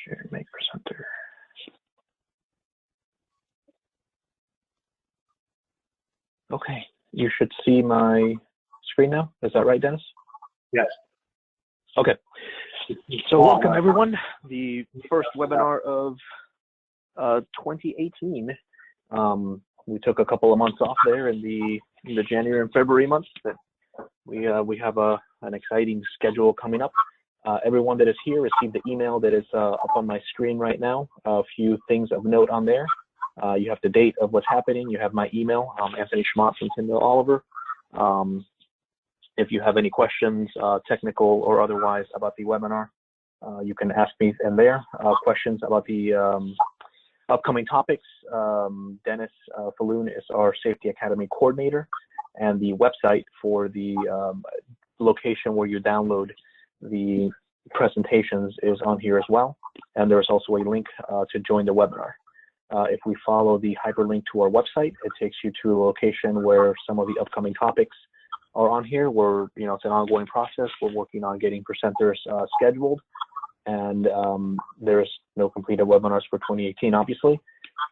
Share, make presenter. Okay, you should see my screen now. Is that right, Dennis? Yes. Okay. So welcome everyone. The first webinar of 2018. We took a couple of months off there in the January and February months, but we have an exciting schedule coming up. Everyone that is here received the email that is up on my screen right now. A few things of note on there. You have the date of what's happening. You have my email, Anthony Schmott from Tyndall Oliver. If you have any questions, technical or otherwise, about the webinar, you can ask me in there. Questions about the upcoming topics. Dennis Falloon is our Safety Academy coordinator, and the website for the location where you download the presentations is on here as well. And there's also a link to join the webinar. If we follow the hyperlink to our website, it takes you to a location where some of the upcoming topics are on here. It's an ongoing process. We're working on getting presenters scheduled, and there's no completed webinars for 2018, obviously.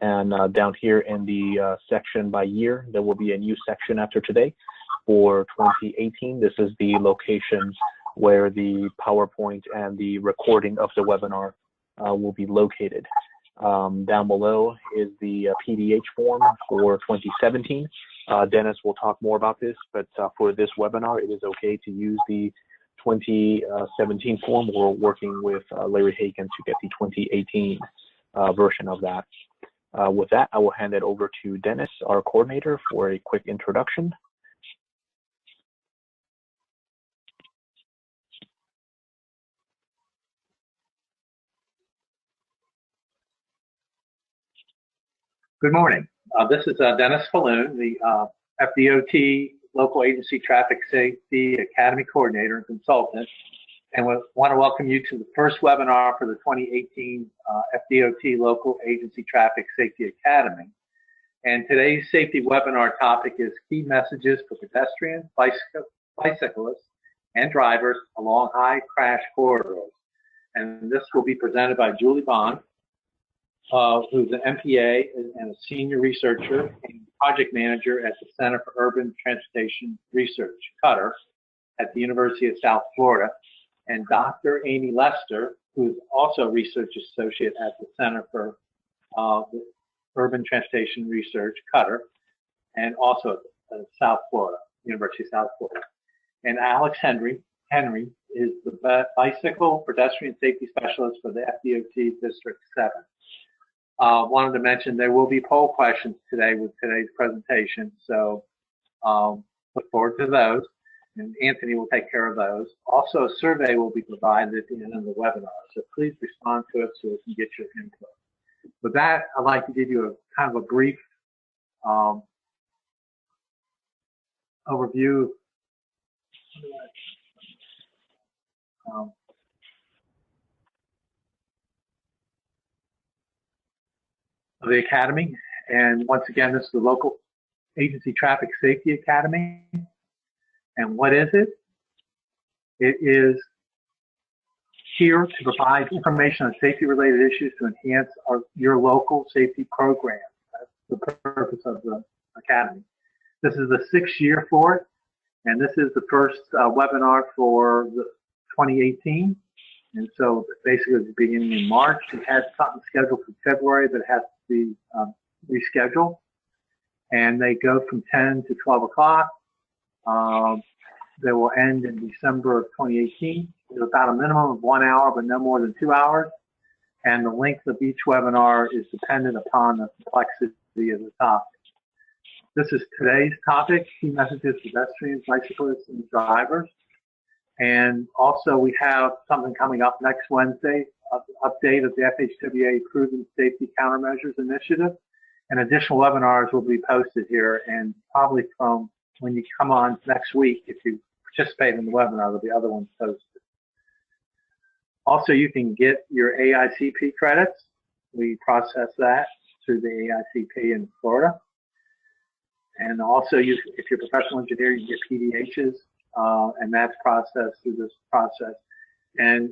And down here in the section by year, there will be a new section after today for 2018. This is the locations where the PowerPoint and the recording of the webinar will be located. Down below is the PDH form for 2017. Dennis will talk more about this, but for this webinar, it is okay to use the 2017 form. We're working with Larry Hagan to get the 2018 version of that. With that, I will hand it over to Dennis, our coordinator, for a quick introduction. Good morning. This is Dennis Falloon, the FDOT Local Agency Traffic Safety Academy Coordinator and Consultant, and we want to welcome you to the first webinar for the 2018 FDOT Local Agency Traffic Safety Academy. And today's safety webinar topic is key messages for pedestrians, bicyclists, and drivers along high crash corridors. And this will be presented by Julie Bond, who's an MPA and a senior researcher and project manager at the Center for Urban Transportation Research, Qatar, at the University of South Florida, and Dr. Amy Lester, who is also a research associate at the Center for Urban Transportation Research, Qatar, and also at South Florida, University of South Florida. And Alex Henry is the Bicycle Pedestrian Safety Specialist for the FDOT District 7. Wanted to mention there will be poll questions today with today's presentation, so look forward to those, and Anthony will take care of those. Also, a survey will be provided at the end of the webinar, so please respond to it so we can get your input. With that, I'd like to give you a kind of a brief overview of the Academy. And once again, this is the Local Agency Traffic Safety Academy. And what is it? It is here to provide information on safety-related issues to enhance your local safety program. That's the purpose of the Academy. This is the 6th year for it, and this is the first webinar for the 2018. And so basically it's beginning in March. It had something scheduled for February, but it has to be rescheduled. And they go from 10 to 12 o'clock. They will end in December of 2018. It's about a minimum of 1 hour, but no more than 2 hours. And the length of each webinar is dependent upon the complexity of the topic. This is today's topic, key messages for pedestrians, bicyclists, and drivers. And also we have something coming up next Wednesday, an update of the FHWA Proven Safety Countermeasures Initiative. And additional webinars will be posted here, and probably from when you come on next week, if you participate in the webinar, there'll be other ones posted. Also, you can get your AICP credits. We process that through the AICP in Florida. And also, if you're a professional engineer, you get PDHs, and that's processed through this process. And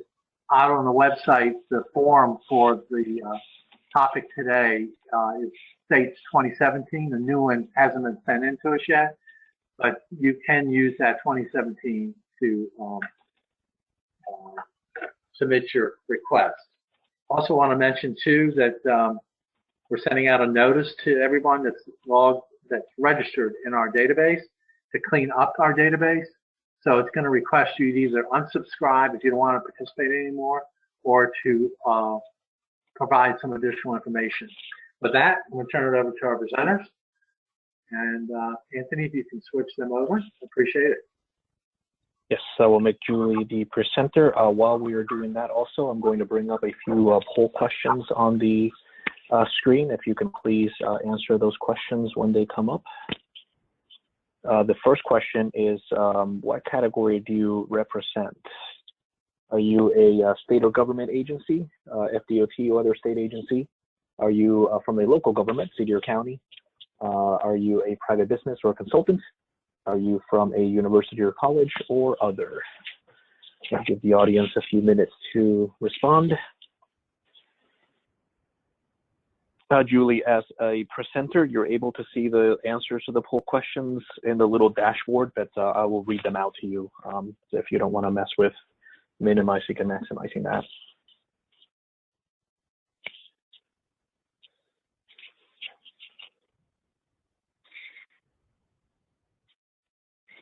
out on the website, the form for the topic today it states 2017. The new one hasn't been sent in to us yet, but you can use that 2017 to submit your request. Also want to mention too that we're sending out a notice to everyone that's registered in our database to clean up our database. So it's going to request you to either unsubscribe if you don't want to participate anymore, or to provide some additional information. With that, I'm going to turn it over to our presenters. And Anthony, if you can switch them over, appreciate it. Yes, I will make Julie the presenter. While we are doing that also, I'm going to bring up a few poll questions on the screen. If you can please answer those questions when they come up. The first question is, what category do you represent? Are you a state or government agency, FDOT or other state agency? Are you from a local government, city or county? Are you a private business or a consultant? Are you from a university or college, or other? I'll give the audience a few minutes to respond. Julie, as a presenter, you're able to see the answers to the poll questions in the little dashboard, but I will read them out to you. If you don't want to mess with minimizing and maximizing that.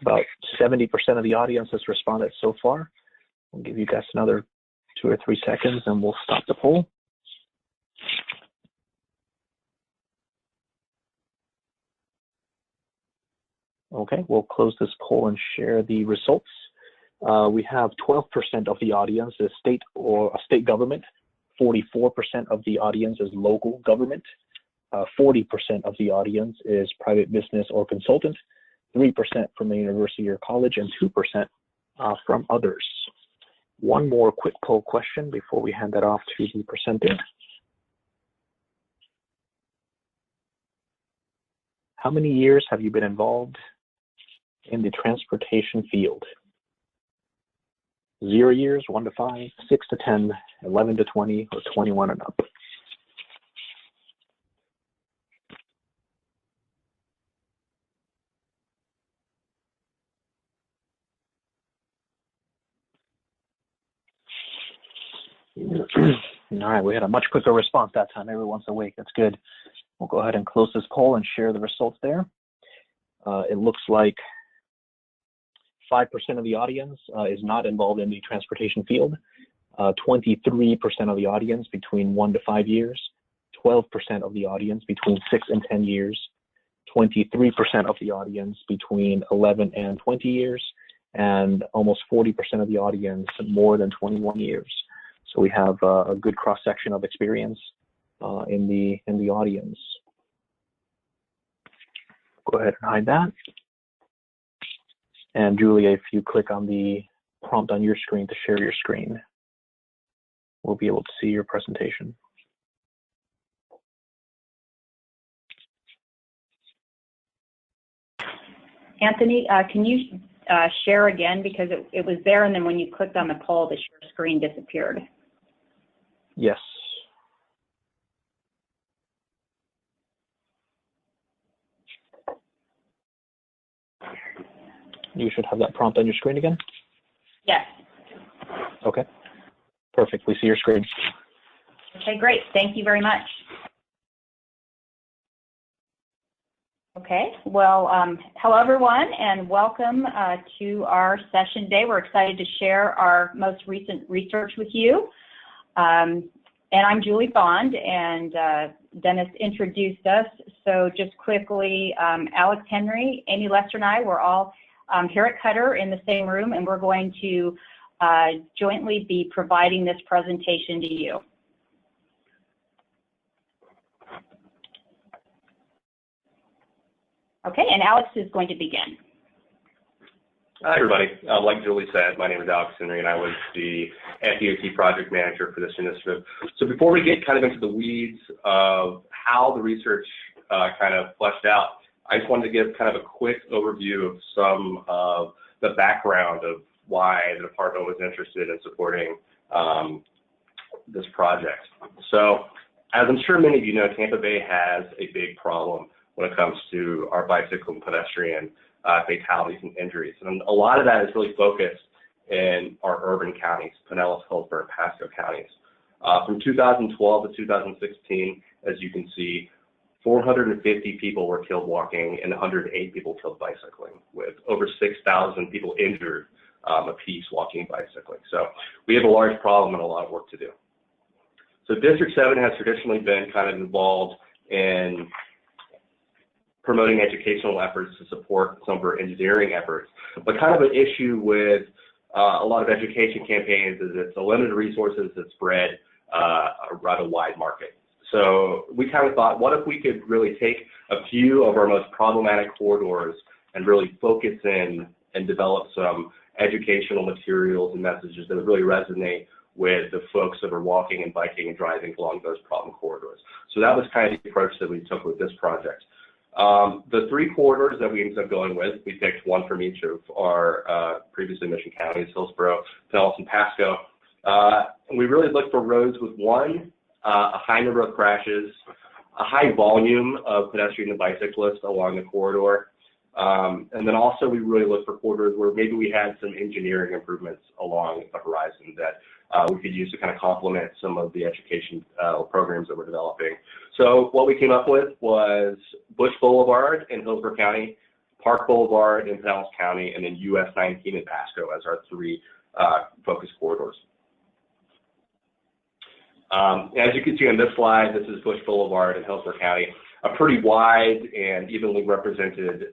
About 70% of the audience has responded so far. I'll give you guys another 2 or 3 seconds and we'll stop the poll. Okay, we'll close this poll and share the results. We have 12% of the audience is state or state government, 44% of the audience is local government, 40% of the audience is private business or consultant, 3% from a university or college, and 2% from others. One more quick poll question before we hand that off to the presenter. How many years have you been involved in the transportation field? 0 years, 1 to 5, 6 to 10, 11 to 20, or 21 and up. All right, we had a much quicker response that time. Everyone's awake. That's good. We'll go ahead and close this poll and share the results there. It looks like 5% of the audience is not involved in the transportation field. 23% of the audience between 1 to 5 years. 12% of the audience between 6 and 10 years. 23% of the audience between 11 and 20 years. And almost 40% of the audience more than 21 years. So we have a good cross-section of experience in the audience. Go ahead and hide that. And Julia, if you click on the prompt on your screen to share your screen, we'll be able to see your presentation. Anthony, can you share again, because it was there and then when you clicked on the poll, the share screen disappeared. Yes. You should have that prompt on your screen again? Yes. Okay. Perfect. We see your screen. Okay, great. Thank you very much. Okay, well, hello everyone, and welcome to our session today. We're excited to share our most recent research with you. And I'm Julie Bond, and Dennis introduced us. So just quickly, Alex Henry, Amy Lester, and I, we're all here at Cutter in the same room, and we're going to jointly be providing this presentation to you. Okay, and Alex is going to begin. Hi, everybody. Like Julie said, my name is Alex Henry, and I was the FDOT project manager for this initiative. So before we get kind of into the weeds of how the research kind of fleshed out, I just wanted to give kind of a quick overview of some of the background of why the department was interested in supporting this project. So, as I'm sure many of you know, Tampa Bay has a big problem when it comes to our bicycle and pedestrian fatalities and injuries. And a lot of that is really focused in our urban counties, Pinellas, Hillsborough, Pasco counties. From 2012 to 2016, as you can see, 450 people were killed walking and 108 people killed bicycling, with over 6,000 people injured apiece walking and bicycling. So we have a large problem and a lot of work to do. So District 7 has traditionally been kind of involved in promoting educational efforts to support some of our engineering efforts. But kind of an issue with a lot of education campaigns is it's a limited resources that spread around a wide market. So we kind of thought, what if we could really take a few of our most problematic corridors and really focus in and develop some educational materials and messages that would really resonate with the folks that are walking and biking and driving along those problem corridors. So that was kind of the approach that we took with this project. The 3 corridors that we ended up going with, we picked one from each of our previously mentioned counties, Hillsborough, Pinellas, and Pasco. And we really looked for roads with a high number of crashes, a high volume of pedestrian and bicyclists along the corridor. And then also we really looked for corridors where maybe we had some engineering improvements along the horizon that we could use to kind of complement some of the education programs that we're developing. So what we came up with was Bush Boulevard in Hillsborough County, Park Boulevard in Pinellas County, and then US 19 in Pasco as our 3 focus corridors. As you can see on this slide, this is Bush Boulevard in Hillsborough County, a pretty wide and evenly represented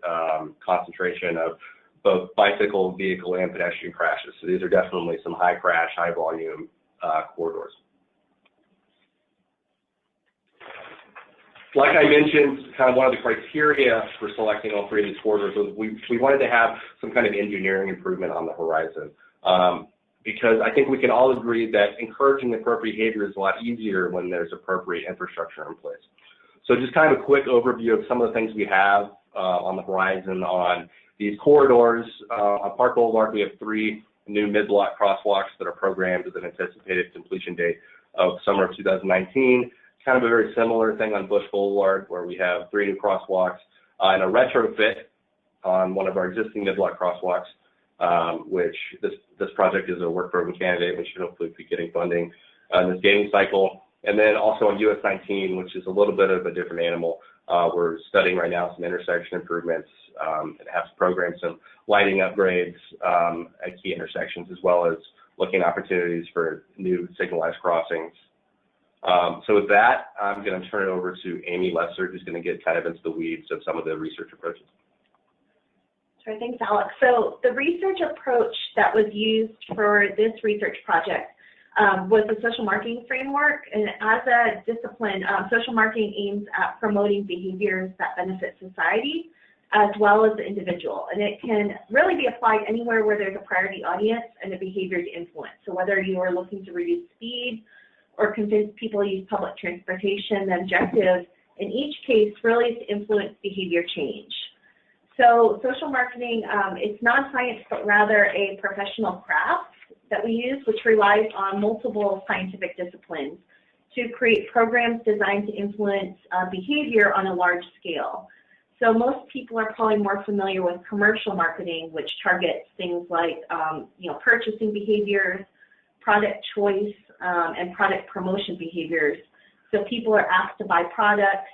concentration of both bicycle, vehicle, and pedestrian crashes. So these are definitely some high crash, high volume corridors. Like I mentioned, kind of one of the criteria for selecting all 3 of these corridors was we wanted to have some kind of engineering improvement on the horizon. Because I think we can all agree that encouraging appropriate behavior is a lot easier when there's appropriate infrastructure in place. So just kind of a quick overview of some of the things we have on the horizon on these corridors. On Park Boulevard, we have 3 new mid-block crosswalks that are programmed with an anticipated completion date of summer of 2019. Kind of a very similar thing on Bush Boulevard, where we have 3 new crosswalks and a retrofit on one of our existing mid-block crosswalks, which this project is a work program candidate. We should hopefully be getting funding in this gaming cycle. And then also on US 19, which is a little bit of a different animal. We're studying right now some intersection improvements and have to program some lighting upgrades at key intersections, as well as looking at opportunities for new signalized crossings. So with that, I'm going to turn it over to Amy Lesser, who's going to get kind of into the weeds of some of the research approaches. Sure, thanks, Alex. So the research approach that was used for this research project was the social marketing framework. And as a discipline, social marketing aims at promoting behaviors that benefit society as well as the individual. And it can really be applied anywhere where there's a priority audience and a behavior to influence. So whether you are looking to reduce speed or convince people to use public transportation, the objective in each case really is to influence behavior change. So social marketing, it's not science, but rather a professional craft that we use, which relies on multiple scientific disciplines to create programs designed to influence behavior on a large scale. So most people are probably more familiar with commercial marketing, which targets things like purchasing behaviors, product choice, and product promotion behaviors. So people are asked to buy products,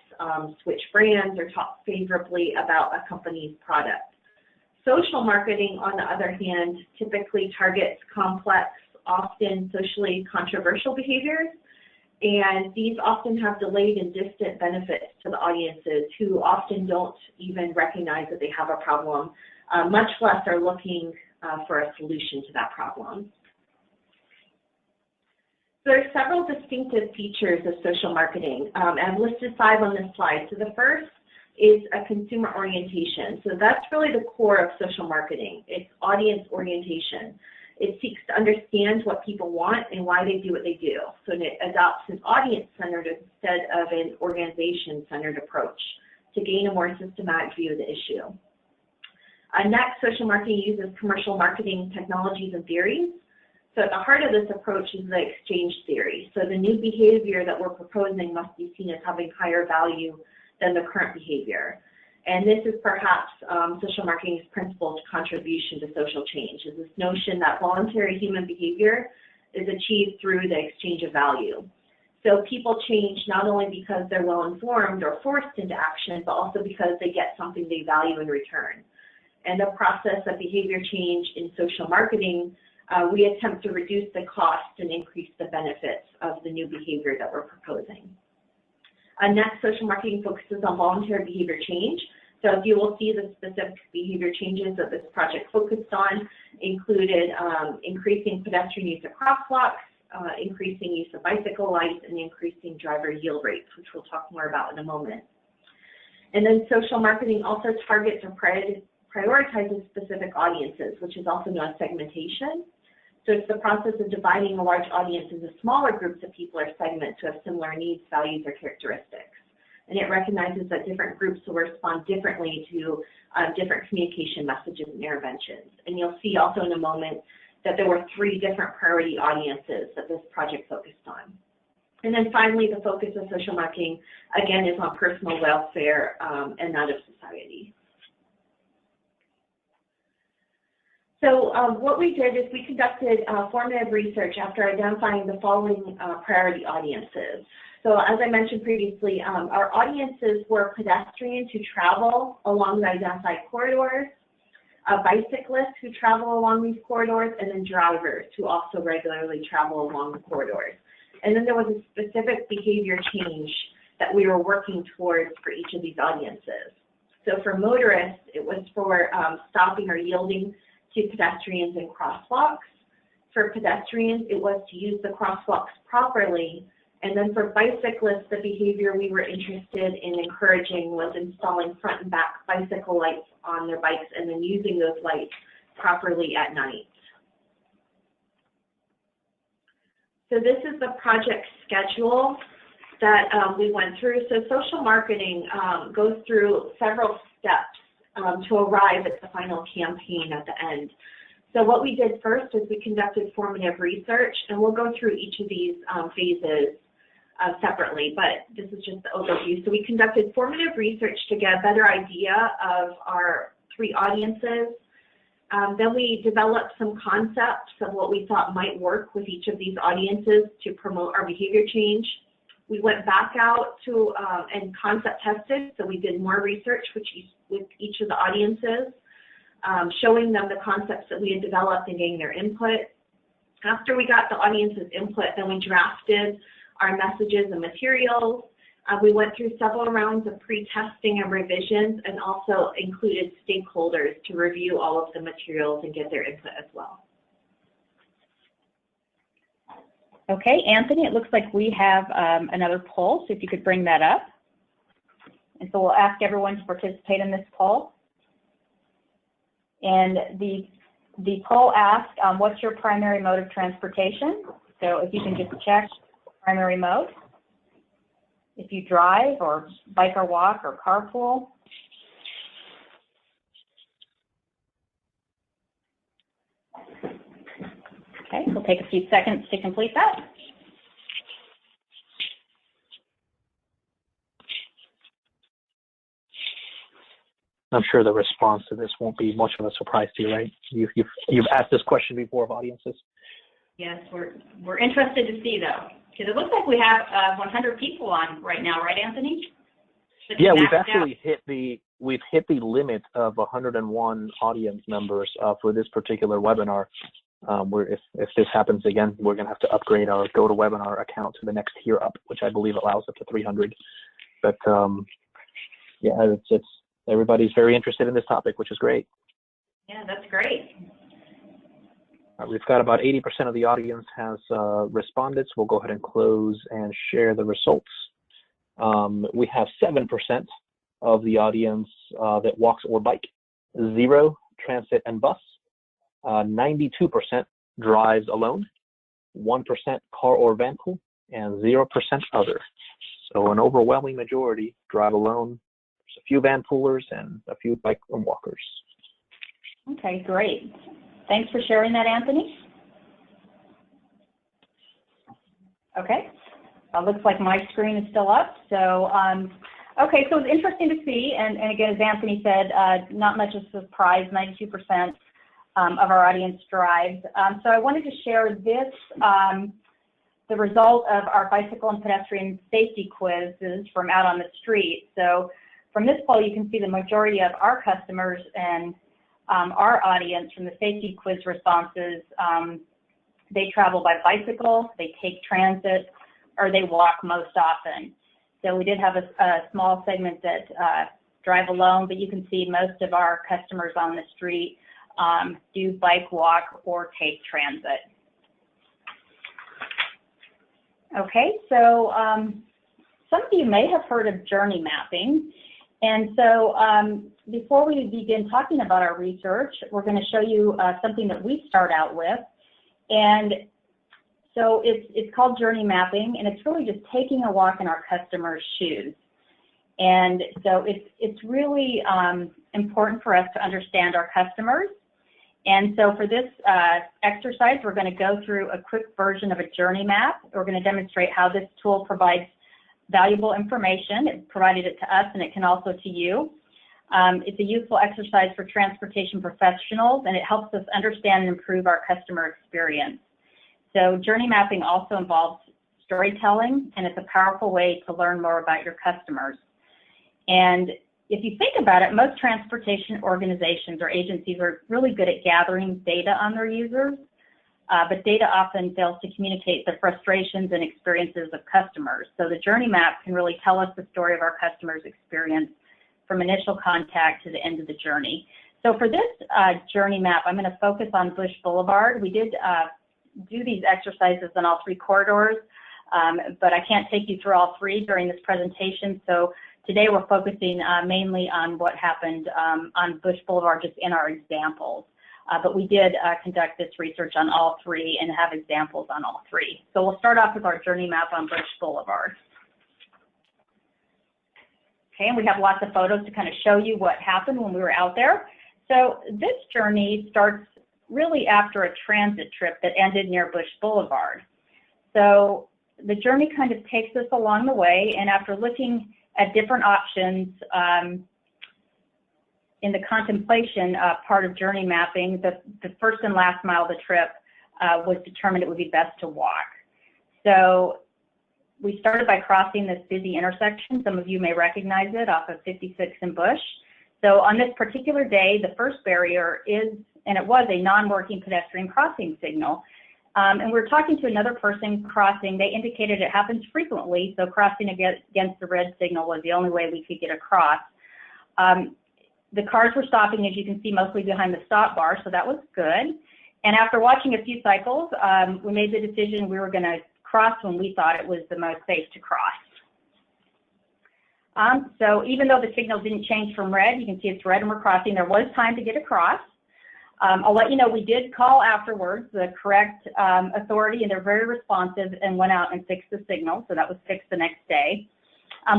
switch brands, or talk favorably about a company's product. Social marketing, on the other hand, typically targets complex, often socially controversial behaviors, and these often have delayed and distant benefits to the audiences who often don't even recognize that they have a problem, much less are looking for a solution to that problem. So there are several distinctive features of social marketing. I've listed 5 on this slide. So the first is a consumer orientation. So that's really the core of social marketing. It's audience orientation. It seeks to understand what people want and why they do what they do. So it adopts an audience-centered instead of an organization-centered approach to gain a more systematic view of the issue. Next, social marketing uses commercial marketing technologies and theories. So at the heart of this approach is the exchange theory. So the new behavior that we're proposing must be seen as having higher value than the current behavior. And this is perhaps social marketing's principal contribution to social change, is this notion that voluntary human behavior is achieved through the exchange of value. So people change not only because they're well-informed or forced into action, but also because they get something they value in return. And the process of behavior change in social marketing, we attempt to reduce the cost and increase the benefits of the new behavior that we're proposing. Next, social marketing focuses on voluntary behavior change. So as you will see, the specific behavior changes that this project focused on included increasing pedestrian use of crosswalks, increasing use of bicycle lights, and increasing driver yield rates, which we'll talk more about in a moment. And then social marketing also targets or prioritizes specific audiences, which is also known as segmentation. So it's the process of dividing a large audience into smaller groups of people or segments who have similar needs, values, or characteristics. And it recognizes that different groups will respond differently to different communication messages and interventions. And you'll see also in a moment that there were 3 different priority audiences that this project focused on. And then finally, the focus of social marketing, again, is on personal welfare and not of society. So what we did is we conducted formative research after identifying the following priority audiences. So as I mentioned previously, our audiences were pedestrians who travel along the identified corridors, bicyclists who travel along these corridors, and then drivers who also regularly travel along the corridors. And then there was a specific behavior change that we were working towards for each of these audiences. So for motorists, it was for stopping or yielding to pedestrians and crosswalks. For pedestrians, it was to use the crosswalks properly. And then for bicyclists, the behavior we were interested in encouraging was installing front and back bicycle lights on their bikes and then using those lights properly at night. So this is the project schedule that we went through. So social marketing goes through several steps to arrive at the final campaign at the end. So what we did first is we conducted formative research, and we'll go through each of these phases separately, but this is just the overview. So we conducted formative research to get a better idea of our 3 audiences. Then we developed some concepts of what we thought might work with each of these audiences to promote our behavior change. We went back out to and concept tested, so we did more research with each of the audiences, showing them the concepts that we had developed and getting their input. After we got the audience's input, then we drafted our messages and materials. We went through several rounds of pre-testing and revisions, and also included stakeholders to review all of the materials and get their input as well. Okay, Anthony, it looks like we have another poll, so if you could bring that up. And so we'll ask everyone to participate in this poll. And the poll asks, what's your primary mode of transportation? So if you can just check primary mode. If you drive or bike or walk or carpool. Okay, we'll take a few seconds to complete that. I'm sure the response to this won't be much of a surprise to you, right? You've asked this question before of audiences. Yes, we're interested to see though, because it looks like we have 100 people on right now, right, Anthony? Yeah, we've actually hit the limit of 101 audience members for this particular webinar. If this happens again, we're going to have to upgrade our GoToWebinar account to the next tier up, which I believe allows up to 300. But yeah, it's everybody's very interested in this topic, which is great. Yeah, that's great. We've got about 80% of the audience has responded, so we'll go ahead and close and share the results. We have 7% of the audience that walks or bike, 0 transit and bus, 92% drives alone, 1% car or van pool, and 0% other. So an overwhelming majority drive alone. There's a few van poolers and a few bike and walkers. Okay, great. Thanks for sharing that, Anthony. Okay, looks like my screen is still up. So, okay, so it's interesting to see, and again, as Anthony said, not much of a surprise, 92% of our audience drives. So I wanted to share this, the result of our bicycle and pedestrian safety quizzes from out on the street. So from this poll, you can see the majority of our customers and our audience from the safety quiz responses, they travel by bicycle, they take transit, or they walk most often. So we did have a small segment that drive alone, but you can see most of our customers on the street do bike, walk, or take transit. Okay, so some of you may have heard of journey mapping. And so before we begin talking about our research, we're going to show you something that we start out with. And so it's called journey mapping, and it's really just taking a walk in our customers' shoes. And so it's really important for us to understand our customers. And so for this exercise, we're going to go through a quick version of a journey map. We're going to demonstrate how this tool provides valuable information. It provided it to us, and it can also to you. It's a useful exercise for transportation professionals, and it helps us understand and improve our customer experience. So journey mapping also involves storytelling, and it's a powerful way to learn more about your customers. And if you think about it, most transportation organizations or agencies are really good at gathering data on their users, but data often fails to communicate the frustrations and experiences of customers. So the journey map can really tell us the story of our customers' experience from initial contact to the end of the journey. So for this journey map, I'm going to focus on Bush Boulevard. We did do these exercises on all three corridors, but I can't take you through all three during this presentation. So today we're focusing mainly on what happened on Bush Boulevard just in our examples. But we did conduct this research on all three and have examples on all three. So we'll start off with our journey map on Bush Boulevard. Okay, and we have lots of photos to kind of show you what happened when we were out there. So this journey starts really after a transit trip that ended near Bush Boulevard. So the journey kind of takes us along the way, and after looking at different options in the contemplation part of journey mapping, the first and last mile of the trip was determined it would be best to walk. So we started by crossing this busy intersection. Some of you may recognize it off of 56 and Bush. So on this particular day, the first barrier is, and it was a non-working pedestrian crossing signal. And we were talking to another person crossing. They indicated it happens frequently, so crossing against the red signal was the only way we could get across. The cars were stopping, as you can see, mostly behind the stop bar, so that was good. And after watching a few cycles, we made the decision we were going to cross when we thought it was the most safe to cross. So even though the signal didn't change from red, you can see it's red and we're crossing, there was time to get across. I'll let you know we did call afterwards the correct authority, and they're very responsive and went out and fixed the signal, so that was fixed the next day.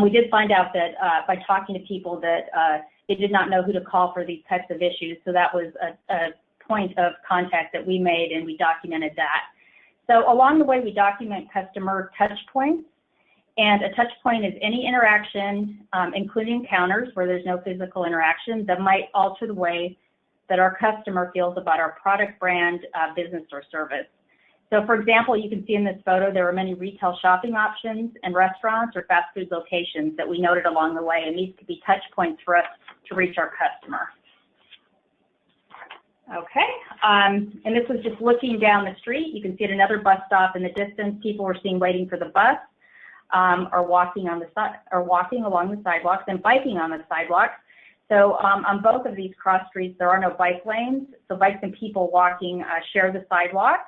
We did find out that by talking to people that they did not know who to call for these types of issues, so that was a point of contact that we made, and we documented that. So along the way, we document customer touch points, and a touch point is any interaction, including encounters where there's no physical interaction, that might alter the way that our customer feels about our product, brand, business, or service. So for example, you can see in this photo, there were many retail shopping options and restaurants or fast food locations that we noted along the way, and these could be touch points for us to reach our customer. Okay, and this was just looking down the street. You can see at another bus stop in the distance, people were seen waiting for the bus, or walking on the side, or walking along the sidewalks and biking on the sidewalks. So on both of these cross streets, there are no bike lanes, so bikes and people walking share the sidewalk.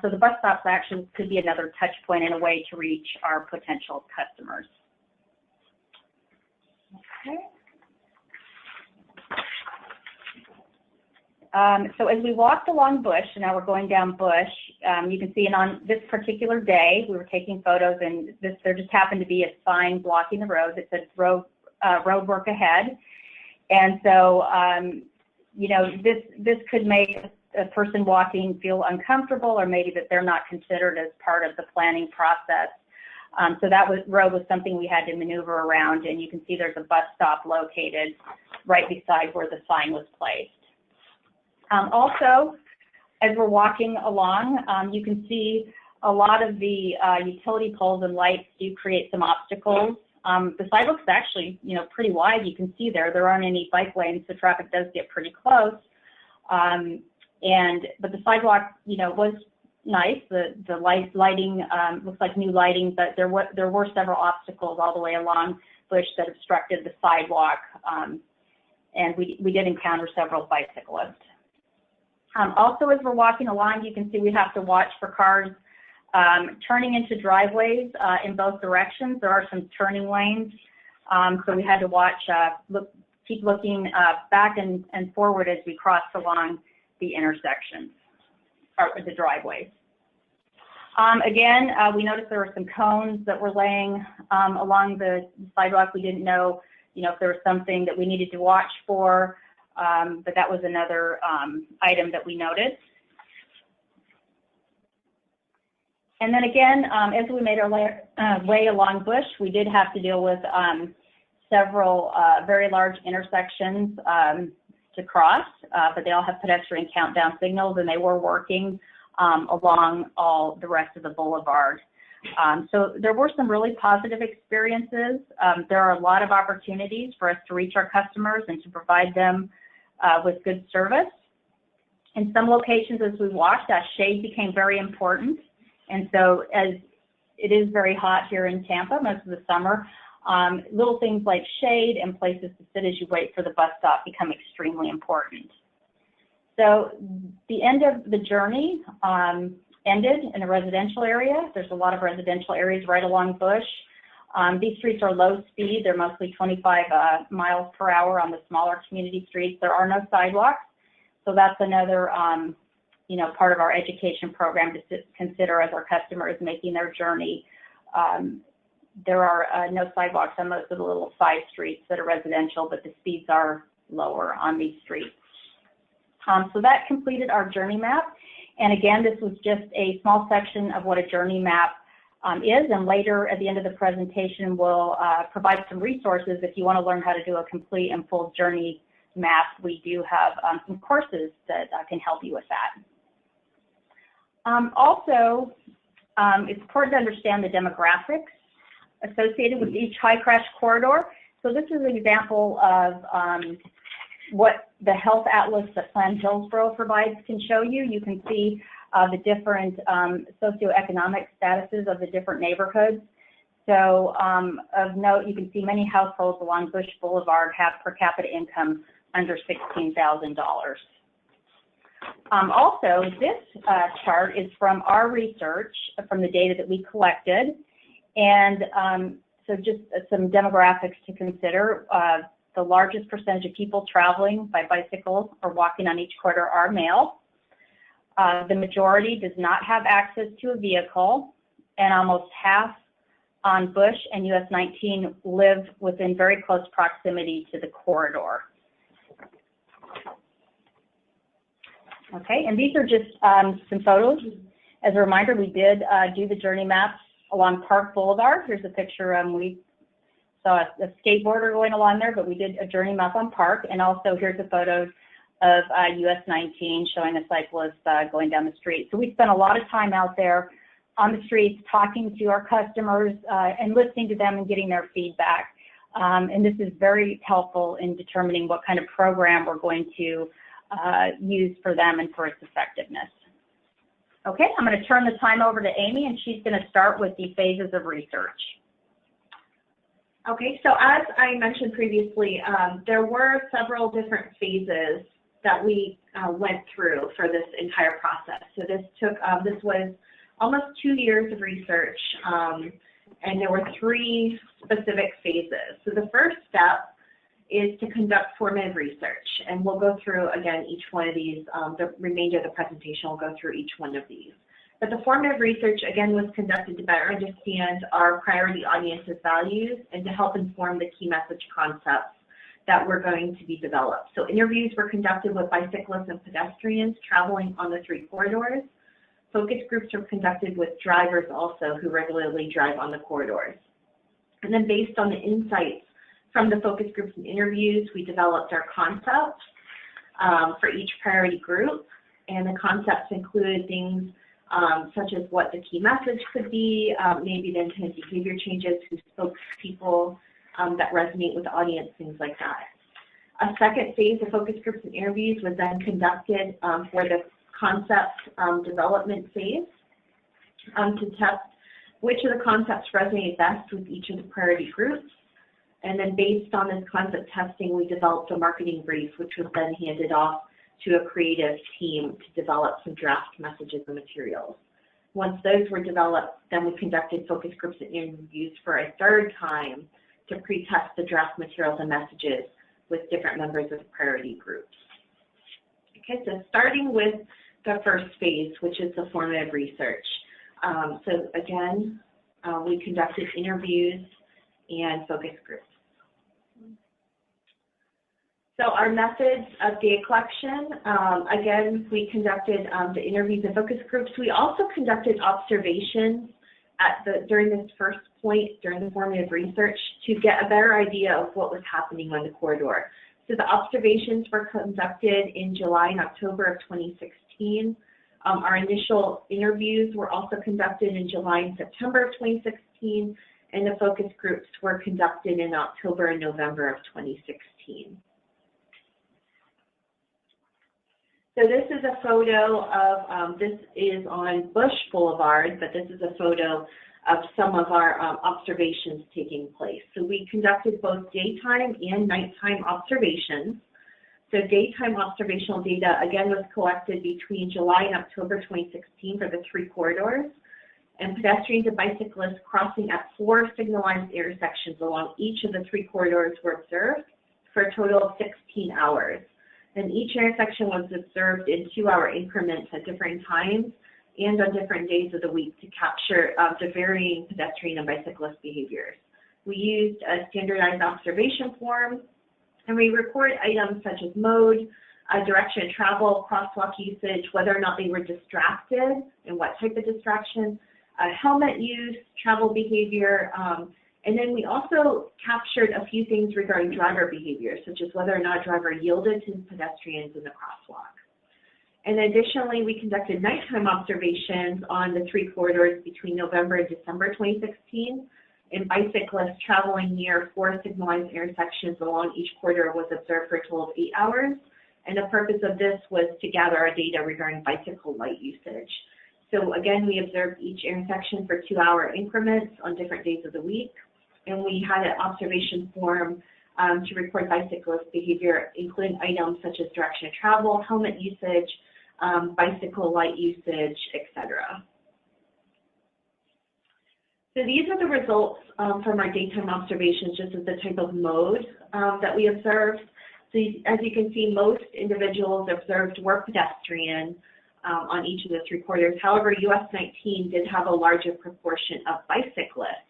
So the bus stops actually could be another touch point and a way to reach our potential customers. Okay. So as we walked along Bush, and now we're going down Bush, you can see, and on this particular day, we were taking photos, and there just happened to be a sign blocking the road that said road work ahead. And so you know, this could make a person walking feel uncomfortable, or maybe that they're not considered as part of the planning process. So that road was something we had to maneuver around, and you can see there's a bus stop located right beside where the sign was placed. Also, as we're walking along, you can see a lot of the utility poles and lights do create some obstacles. The sidewalk's actually, you know, pretty wide. You can see there aren't any bike lanes, so traffic does get pretty close. But the sidewalk, you know, was nice. The lighting looks like new lighting, but there were several obstacles all the way along Bush that obstructed the sidewalk, and we did encounter several bicyclists. Also, as we're walking along, you can see we have to watch for cars turning into driveways in both directions. There are some turning lanes, so we had to watch, keep looking back and forward as we crossed along the intersections, or the driveways. Again, we noticed there were some cones that were laying along the sidewalk. We didn't know, you know, if there was something that we needed to watch for, but that was another item that we noted. And then again, as we made our way along Bush, we did have to deal with several very large intersections to cross, but they all have pedestrian countdown signals, and they were working along all the rest of the boulevard. So there were some really positive experiences. There are a lot of opportunities for us to reach our customers and to provide them with good service. In some locations, as we walked, shade became very important. And so as it is very hot here in Tampa most of the summer, little things like shade and places to sit as you wait for the bus stop become extremely important. So the end of the journey ended in a residential area. There's a lot of residential areas right along Bush. These streets are low speed. They're mostly 25 miles per hour on the smaller community streets. There are no sidewalks. So that's another you know, part of our education program to consider as our customers making their journey. There are no sidewalks on most of the little side streets that are residential, but the speeds are lower on these streets. So that completed our journey map. And again, this was just a small section of what a journey map is. And later at the end of the presentation, we'll provide some resources if you want to learn how to do a complete and full journey map. We do have some courses that can help you with that. Also, it's important to understand the demographics associated with each high crash corridor. So this is an example of what the health atlas that Plan Hillsborough provides can show you. You can see the different socioeconomic statuses of the different neighborhoods. So of note, you can see many households along Bush Boulevard have per capita income under $16,000. Also, this chart is from our research, from the data that we collected. And so just some demographics to consider. The largest percentage of people traveling by bicycle or walking on each corridor are male. The majority does not have access to a vehicle, and almost half on Bush and US 19 live within very close proximity to the corridor. Okay, and these are just some photos. As a reminder, we did do the journey map along Park Boulevard. Here's a picture. We saw a skateboarder going along there, but we did a journey map on Park. And also here's a photo of US 19 showing a cyclist going down the street. So we spent a lot of time out there on the streets talking to our customers and listening to them and getting their feedback. And this is very helpful in determining what kind of program we're going to use for them and for its effectiveness. Okay, I'm going to turn the time over to Amy, and she's going to start with the phases of research. Okay, so as I mentioned previously, there were several different phases that we went through for this entire process. So this was almost 2 years of research, and there were 3 specific phases. So the first step is to conduct formative research, and we'll go through, again, each one of these. The remainder of the presentation will go through each one of these. But the formative research, again, was conducted to better understand our priority audience's values and to help inform the key message concepts that were going to be developed. So interviews were conducted with bicyclists and pedestrians traveling on the 3 corridors. Focus groups were conducted with drivers also who regularly drive on the corridors. And then based on the insights from the focus groups and interviews, we developed our concepts for each priority group. And the concepts included things such as what the key message could be, maybe the intended behavior changes, who spoke to people that resonate with the audience, things like that. A second phase of focus groups and interviews was then conducted for the concept development phase to test which of the concepts resonate best with each of the priority groups. And then based on this concept testing, we developed a marketing brief, which was then handed off to a creative team to develop some draft messages and materials. Once those were developed, then we conducted focus groups and interviews for a third time to pre-test the draft materials and messages with different members of the priority groups. Okay, so starting with the first phase, which is the formative research. So again, we conducted interviews and focus groups. So our methods of data collection, again, we conducted the interviews and focus groups. We also conducted observations during this first point, during the formative research, to get a better idea of what was happening on the corridor. So the observations were conducted in July and October of 2016. Our initial interviews were also conducted in July and September of 2016, and the focus groups were conducted in October and November of 2016. So this is a photo of, this is on Bush Boulevard, but this is a photo of some of our observations taking place. So we conducted both daytime and nighttime observations. So daytime observational data, again, was collected between July and October 2016 for the 3 corridors. And pedestrians and bicyclists crossing at 4 signalized intersections along each of the 3 corridors were observed for a total of 16 hours. And each intersection was observed in 2-hour increments at different times and on different days of the week to capture the varying pedestrian and bicyclist behaviors. We used a standardized observation form, and we record items such as mode, direction of travel, crosswalk usage, whether or not they were distracted and what type of distraction, helmet use, travel behavior, and then we also captured a few things regarding driver behavior, such as whether or not a driver yielded to pedestrians in the crosswalk. And additionally, we conducted nighttime observations on the 3 corridors between November and December 2016, and bicyclists traveling near 4 signalized intersections along each corridor was observed for a total of 8 hours. And the purpose of this was to gather our data regarding bicycle light usage. So again, we observed each intersection for 2-hour increments on different days of the week. And we had an observation form to record bicyclist behavior, including items such as direction of travel, helmet usage, bicycle light usage, etc. So these are the results from our daytime observations, just as the type of mode that we observed. So as you can see, most individuals observed were pedestrian on each of the 3 corridors. However, US 19 did have a larger proportion of bicyclists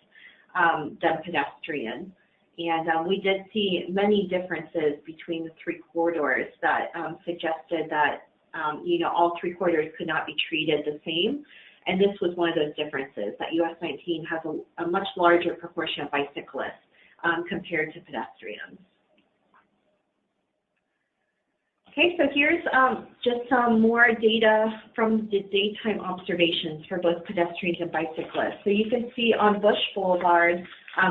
than pedestrian. And we did see many differences between the 3 corridors that suggested that all 3 corridors could not be treated the same. And this was one of those differences, that US 19 has a much larger proportion of bicyclists compared to pedestrians. Okay, so here's just some more data from the daytime observations for both pedestrians and bicyclists. So you can see on Bush Boulevard,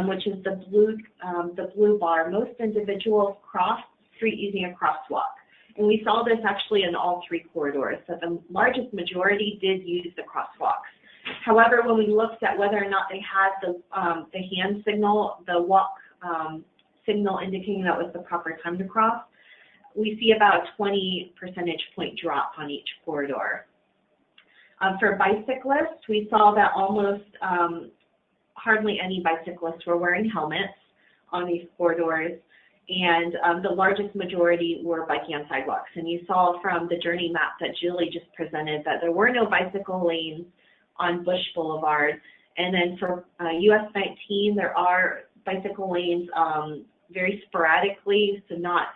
which is the blue bar, most individuals crossed the street using a crosswalk. And we saw this actually in all 3 corridors. So the largest majority did use the crosswalks. However, when we looked at whether or not they had the hand signal, the walk signal indicating that was the proper time to cross, we see about a 20 percentage point drop on each corridor. For bicyclists, we saw that almost hardly any bicyclists were wearing helmets on these corridors, and the largest majority were biking on sidewalks. And you saw from the journey map that Julie just presented that there were no bicycle lanes on Bush Boulevard. And then for US 19, there are bicycle lanes very sporadically, so not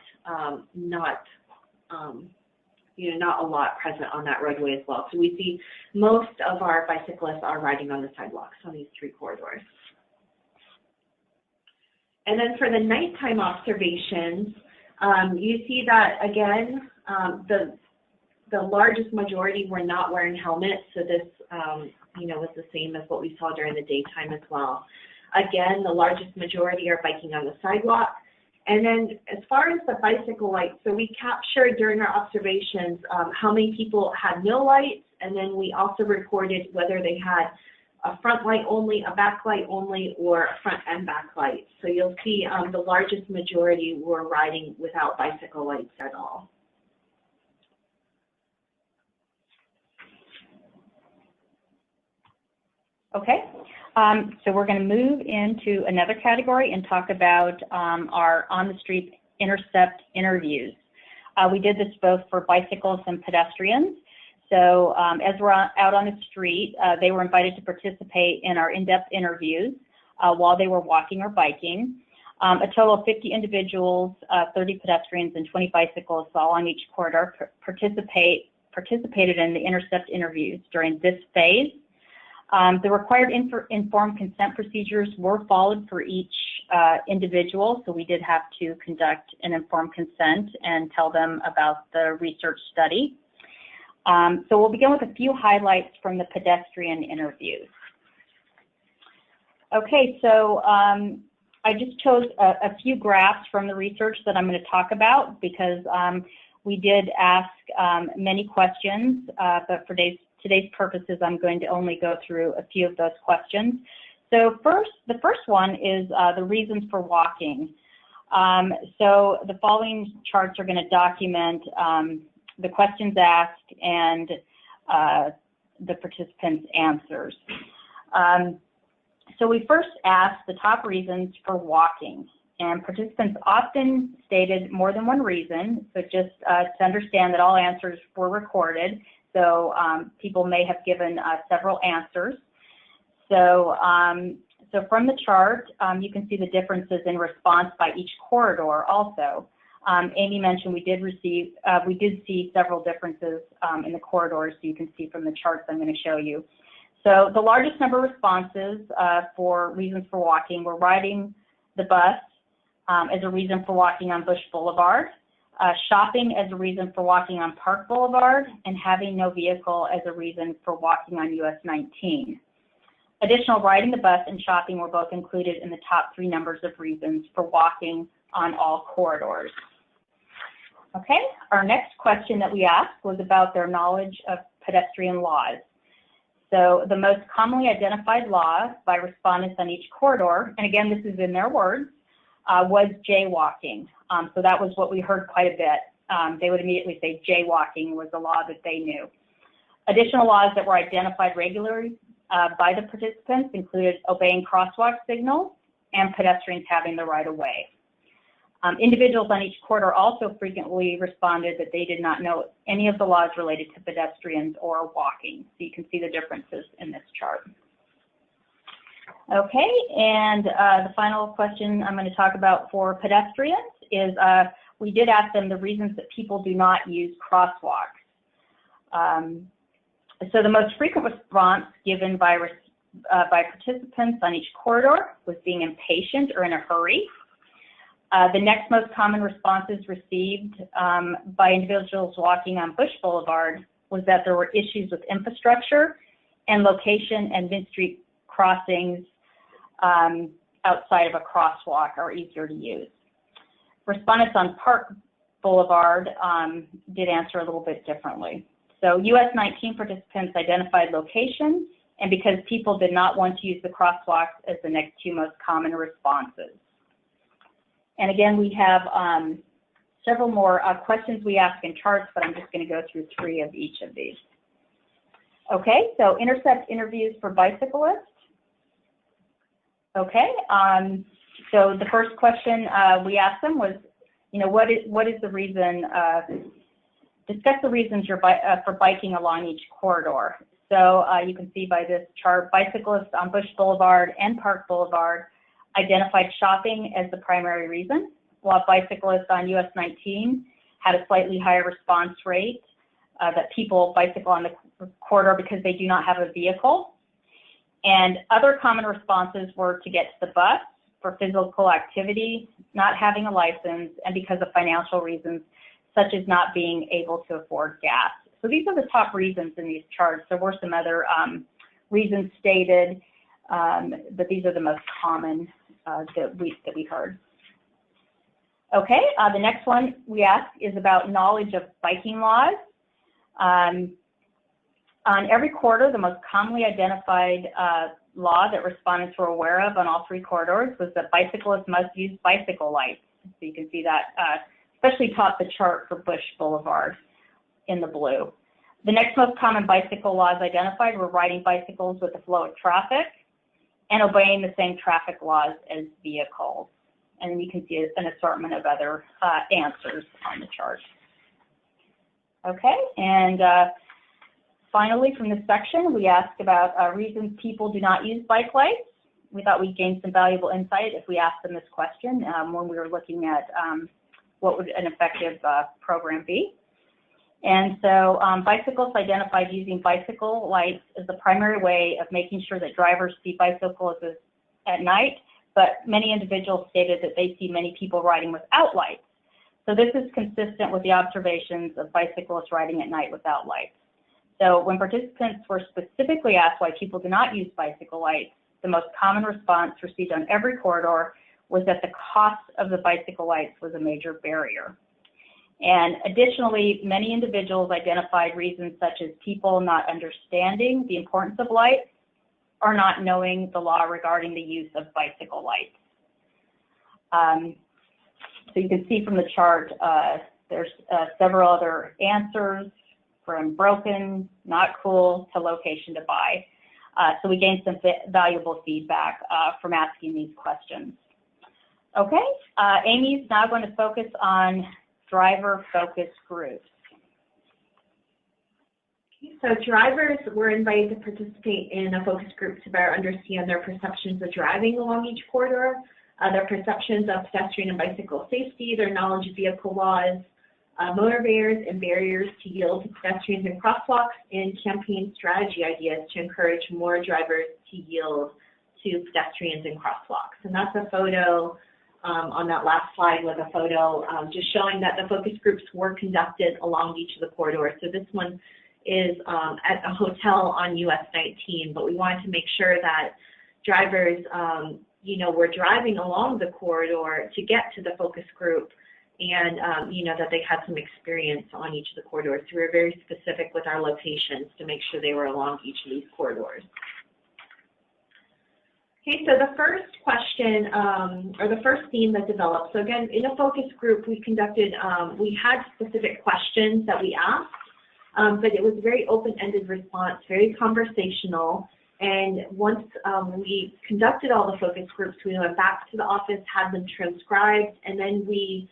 a lot present on that roadway as well. So we see most of our bicyclists are riding on the sidewalks on these 3 corridors. And then for the nighttime observations, you see that again, the largest majority were not wearing helmets. So this, was the same as what we saw during the daytime as well. Again, the largest majority are biking on the sidewalk. And then as far as the bicycle lights, so we captured during our observations how many people had no lights, and then we also recorded whether they had a front light only, a back light only, or a front and back light. So you'll see the largest majority were riding without bicycle lights at all. Okay, so we're going to move into another category and talk about our on-the-street intercept interviews. We did this both for bicyclists and pedestrians. So as we're out on the street, they were invited to participate in our in-depth interviews while they were walking or biking. A total of 50 individuals, 30 pedestrians, and 20 bicyclists all on each corridor participated in the intercept interviews during this phase. The required informed consent procedures were followed for each individual, so we did have to conduct an informed consent and tell them about the research study. So we'll begin with a few highlights from the pedestrian interviews. Okay, so I just chose a few graphs from the research that I'm going to talk about because we did ask many questions, but for today's purposes, I'm going to only go through a few of those questions. So the first one is the reasons for walking. So the following charts are going to document the questions asked and the participants' answers. So we first asked the top reasons for walking, and participants often stated more than one reason, so just to understand that all answers were recorded. So people may have given several answers. So, so from the chart, you can see the differences in response by each corridor also. Amy mentioned we did see several differences in the corridors, so you can see from the charts I'm going to show you. So the largest number of responses for reasons for walking were riding the bus as a reason for walking on Bush Boulevard, shopping as a reason for walking on Park Boulevard, and having no vehicle as a reason for walking on US 19. Additional riding the bus and shopping were both included in the top 3 numbers of reasons for walking on all corridors. Okay, our next question that we asked was about their knowledge of pedestrian laws. So the most commonly identified law by respondents on each corridor, and again, this is in their words, was jaywalking. So that was what we heard quite a bit. They would immediately say jaywalking was a law that they knew. Additional laws that were identified regularly by the participants included obeying crosswalk signals and pedestrians having the right of way. Individuals on each corridor also frequently responded that they did not know any of the laws related to pedestrians or walking. So you can see the differences in this chart. Okay, and the final question I'm going to talk about for pedestrians is we did ask them the reasons that people do not use crosswalks. So the most frequent response given by participants on each corridor was being impatient or in a hurry. The next most common responses received by individuals walking on Bush Boulevard was that there were issues with infrastructure and location and mid-street crossings outside of a crosswalk are easier to use. Respondents on Park Boulevard did answer a little bit differently. So US 19 participants identified location, and because people did not want to use the crosswalks as the next 2 most common responses. And again, we have several more questions we ask in charts, but I'm just going to go through 3 of each of these. Okay, so intercept interviews for bicyclists. Okay, so the first question we asked them was, what is the reason, discuss the reasons for biking along each corridor. So you can see by this chart, bicyclists on Bush Boulevard and Park Boulevard identified shopping as the primary reason, while bicyclists on US 19 had a slightly higher response rate, that people bicycle on the corridor because they do not have a vehicle. And other common responses were to get to the bus, for physical activity, not having a license, and because of financial reasons, such as not being able to afford gas. So these are the top reasons in these charts. There were some other reasons stated, but these are the most common that we heard. Okay, the next one we asked is about knowledge of biking laws. On every corridor, the most commonly identified law that respondents were aware of on all 3 corridors was that bicyclists must use bicycle lights. So you can see that, especially top the chart for Bush Boulevard in the blue. The next most common bicycle laws identified were riding bicycles with the flow of traffic and obeying the same traffic laws as vehicles. And then you can see an assortment of other answers on the chart. Okay, and finally, from this section, we asked about reasons people do not use bike lights. We thought we'd gain some valuable insight if we asked them this question when we were looking at what would an effective program be. And so bicyclists identified using bicycle lights as the primary way of making sure that drivers see bicyclists at night, but many individuals stated that they see many people riding without lights. So this is consistent with the observations of bicyclists riding at night without lights. So when participants were specifically asked why people do not use bicycle lights, the most common response received on every corridor was that the cost of the bicycle lights was a major barrier. And additionally, many individuals identified reasons such as people not understanding the importance of lights or not knowing the law regarding the use of bicycle lights. So you can see from the chart, there's several other answers, from broken, not cool, to location to buy. So we gained some valuable feedback from asking these questions. Okay, Amy's now going to focus on driver focus groups. So drivers were invited to participate in a focus group to better understand their perceptions of driving along each corridor, their perceptions of pedestrian and bicycle safety, their knowledge of vehicle laws, motor barriers and barriers to yield to pedestrians and crosswalks, and campaign strategy ideas to encourage more drivers to yield to pedestrians and crosswalks. And that's a photo on that last slide with a photo just showing that the focus groups were conducted along each of the corridors. So this one is at a hotel on US 19, but we wanted to make sure that drivers, were driving along the corridor to get to the focus group, and that they had some experience on each of the corridors. So we were very specific with our locations to make sure they were along each of these corridors. Okay, so the first question, or the first theme that developed, so again, in a focus group we conducted, we had specific questions that we asked, but it was a very open-ended response, very conversational. And once we conducted all the focus groups, we went back to the office, had them transcribed, and then we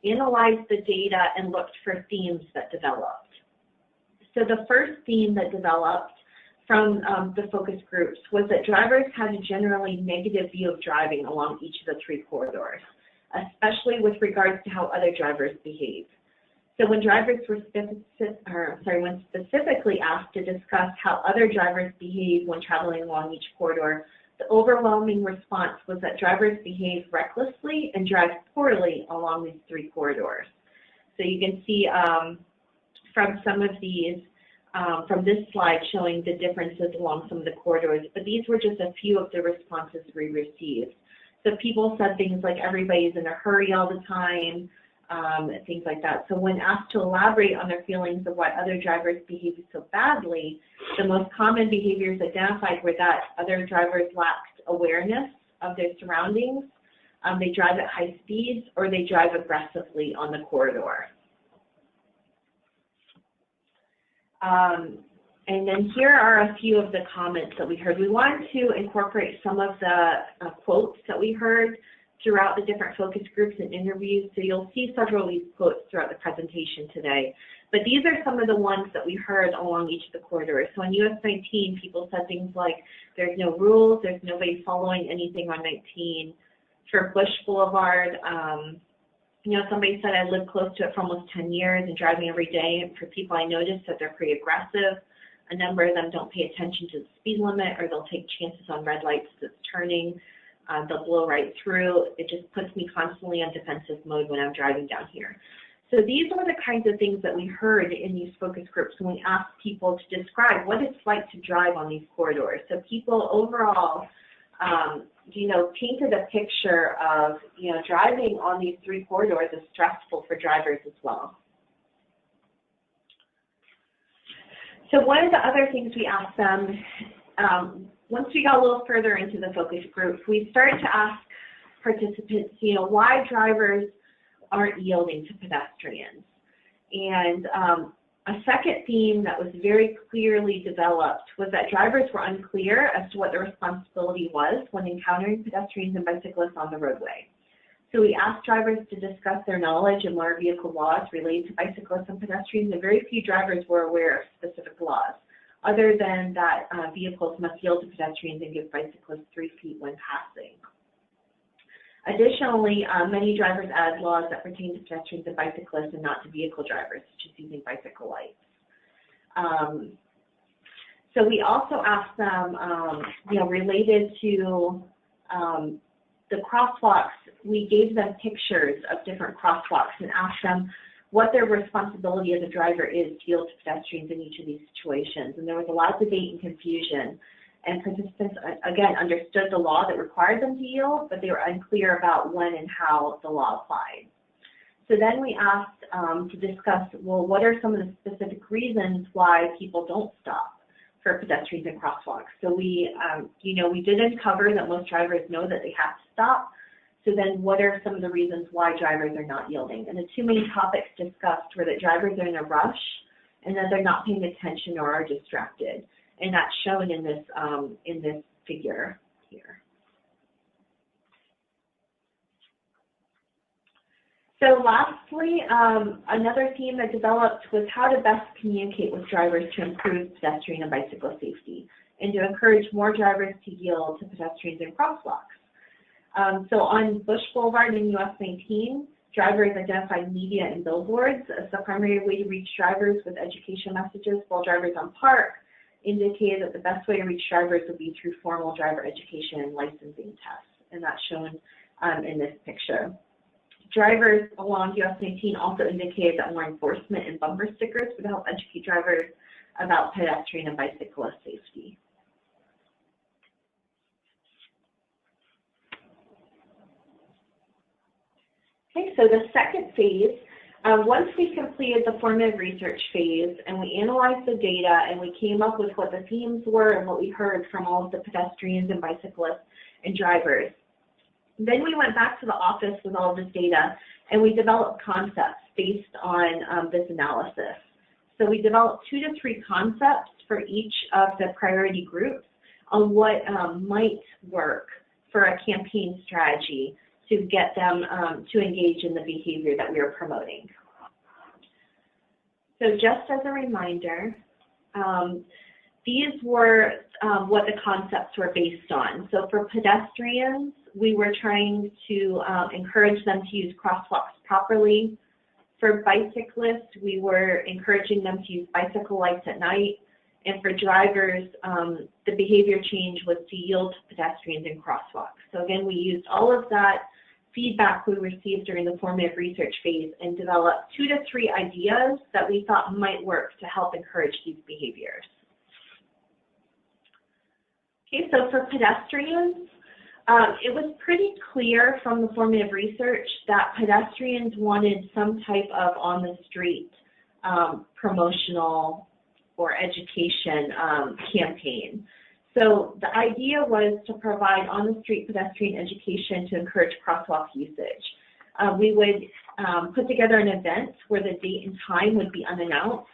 analyzed the data and looked for themes that developed. So the first theme that developed from the focus groups was that drivers had a generally negative view of driving along each of the 3 corridors, especially with regards to how other drivers behave. So when drivers were when specifically asked to discuss how other drivers behave when traveling along each corridor, the overwhelming response was that drivers behave recklessly and drive poorly along these 3 corridors. So you can see from some of these, from this slide showing the differences along some of the corridors, but these were just a few of the responses we received. So people said things like everybody's in a hurry all the time, things like that. So when asked to elaborate on their feelings of why other drivers behave so badly, the most common behaviors identified were that other drivers lacked awareness of their surroundings, they drive at high speeds, or they drive aggressively on the corridor. And then here are a few of the comments that we heard. We wanted to incorporate some of the quotes that we heard throughout the different focus groups and interviews. So you'll see several of these quotes throughout the presentation today. But these are some of the ones that we heard along each of the corridors. So on US 19, people said things like, there's no rules, there's nobody following anything on 19. For Bush Boulevard, you know, somebody said I lived close to it for almost 10 years and driving every day. And for people I noticed that they're pretty aggressive. A number of them don't pay attention to the speed limit, or they'll take chances on red lights that's turning. They'll blow right through. It just puts me constantly on defensive mode when I'm driving down here. So these are the kinds of things that we heard in these focus groups when we asked people to describe what it's like to drive on these corridors. So people overall, you know, painted a picture of, you know, driving on these 3 corridors is stressful for drivers as well. So one of the other things we asked them, once we got a little further into the focus group, we started to ask participants, you know, why drivers aren't yielding to pedestrians. And a second theme that was very clearly developed was that drivers were unclear as to what their responsibility was when encountering pedestrians and bicyclists on the roadway. So we asked drivers to discuss their knowledge and motor vehicle laws related to bicyclists and pedestrians, and very few drivers were aware of specific laws, other than that vehicles must yield to pedestrians and give bicyclists 3 feet when passing. Additionally, many drivers added laws that pertain to pedestrians and bicyclists and not to vehicle drivers, such as using bicycle lights. So we also asked them, you know, related to the crosswalks, we gave them pictures of different crosswalks and asked them what their responsibility as a driver is to yield to pedestrians in each of these situations. And there was a lot of debate and confusion. And participants, again, understood the law that required them to yield, but they were unclear about when and how the law applied. So then we asked to discuss, well, what are some of the specific reasons why people don't stop for pedestrians and crosswalks? So we, you know, we did uncover that most drivers know that they have to stop. So then what are some of the reasons why drivers are not yielding? And the 2 main topics discussed were that drivers are in a rush and that they're not paying attention or are distracted. And that's shown in this figure here. So lastly, another theme that developed was how to best communicate with drivers to improve pedestrian and bicycle safety and to encourage more drivers to yield to pedestrians and crosswalks. So on Bush Boulevard in US 19, drivers identified media and billboards as the primary way to reach drivers with education messages, while drivers on Park indicated that the best way to reach drivers would be through formal driver education and licensing tests, and that's shown in this picture. Drivers along US 19 also indicated that more enforcement and bumper stickers would help educate drivers about pedestrian and bicyclist safety. Okay, so the second phase, once we completed the formative research phase and we analyzed the data and we came up with what the themes were and what we heard from all of the pedestrians and bicyclists and drivers, then we went back to the office with all of this data and we developed concepts based on this analysis. So we developed 2 to 3 concepts for each of the priority groups on what might work for a campaign strategy to get them to engage in the behavior that we are promoting. So just as a reminder, these were what the concepts were based on. So for pedestrians, we were trying to encourage them to use crosswalks properly. For bicyclists, we were encouraging them to use bicycle lights at night. And for drivers, the behavior change was to yield to pedestrians and crosswalks. So again, we used all of that feedback we received during the formative research phase and developed 2 to 3 ideas that we thought might work to help encourage these behaviors. Okay, so for pedestrians, it was pretty clear from the formative research that pedestrians wanted some type of on-the-street promotional or education campaign. So the idea was to provide on-the-street pedestrian education to encourage crosswalk usage. We would put together an event where the date and time would be unannounced.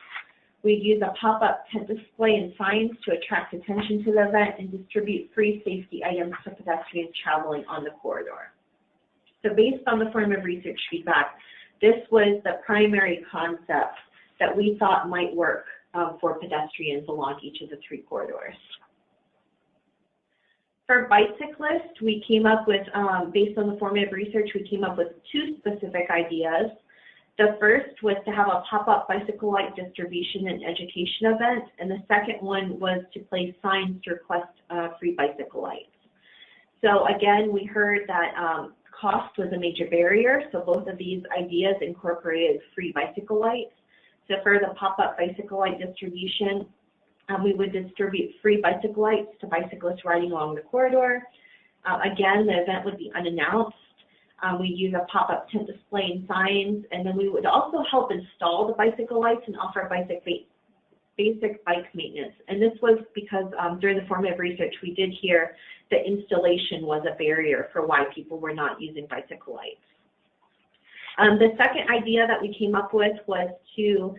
We'd use a pop-up tent display and signs to attract attention to the event and distribute free safety items to pedestrians traveling on the corridor. So based on the formative research feedback, this was the primary concept that we thought might work for pedestrians along each of the 3 corridors. For bicyclists, we came up with, based on the formative research, we came up with 2 specific ideas. The first was to have a pop-up bicycle light distribution and education event, and the second one was to place signs to request free bicycle lights. So again, we heard that cost was a major barrier, so both of these ideas incorporated free bicycle lights. So for the pop-up bicycle light distribution, we would distribute free bicycle lights to bicyclists riding along the corridor. Again, the event would be unannounced. We'd use a pop-up tent display and signs, and then we would also help install the bicycle lights and offer basic bike maintenance. And this was because during the formative research, we did hear that installation was a barrier for why people were not using bicycle lights. The second idea that we came up with was to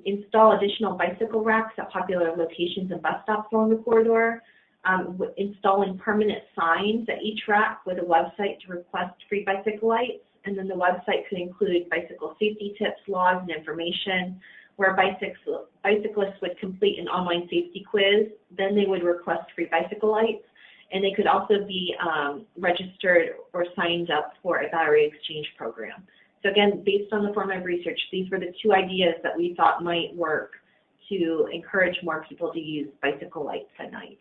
install additional bicycle racks at popular locations and bus stops along the corridor, installing permanent signs at each rack with a website to request free bicycle lights, and then the website could include bicycle safety tips, laws, and information, where bicyclists would complete an online safety quiz, then they would request free bicycle lights, and they could also be registered or signed up for a battery exchange program. So again, based on the formative research, these were the 2 ideas that we thought might work to encourage more people to use bicycle lights at night.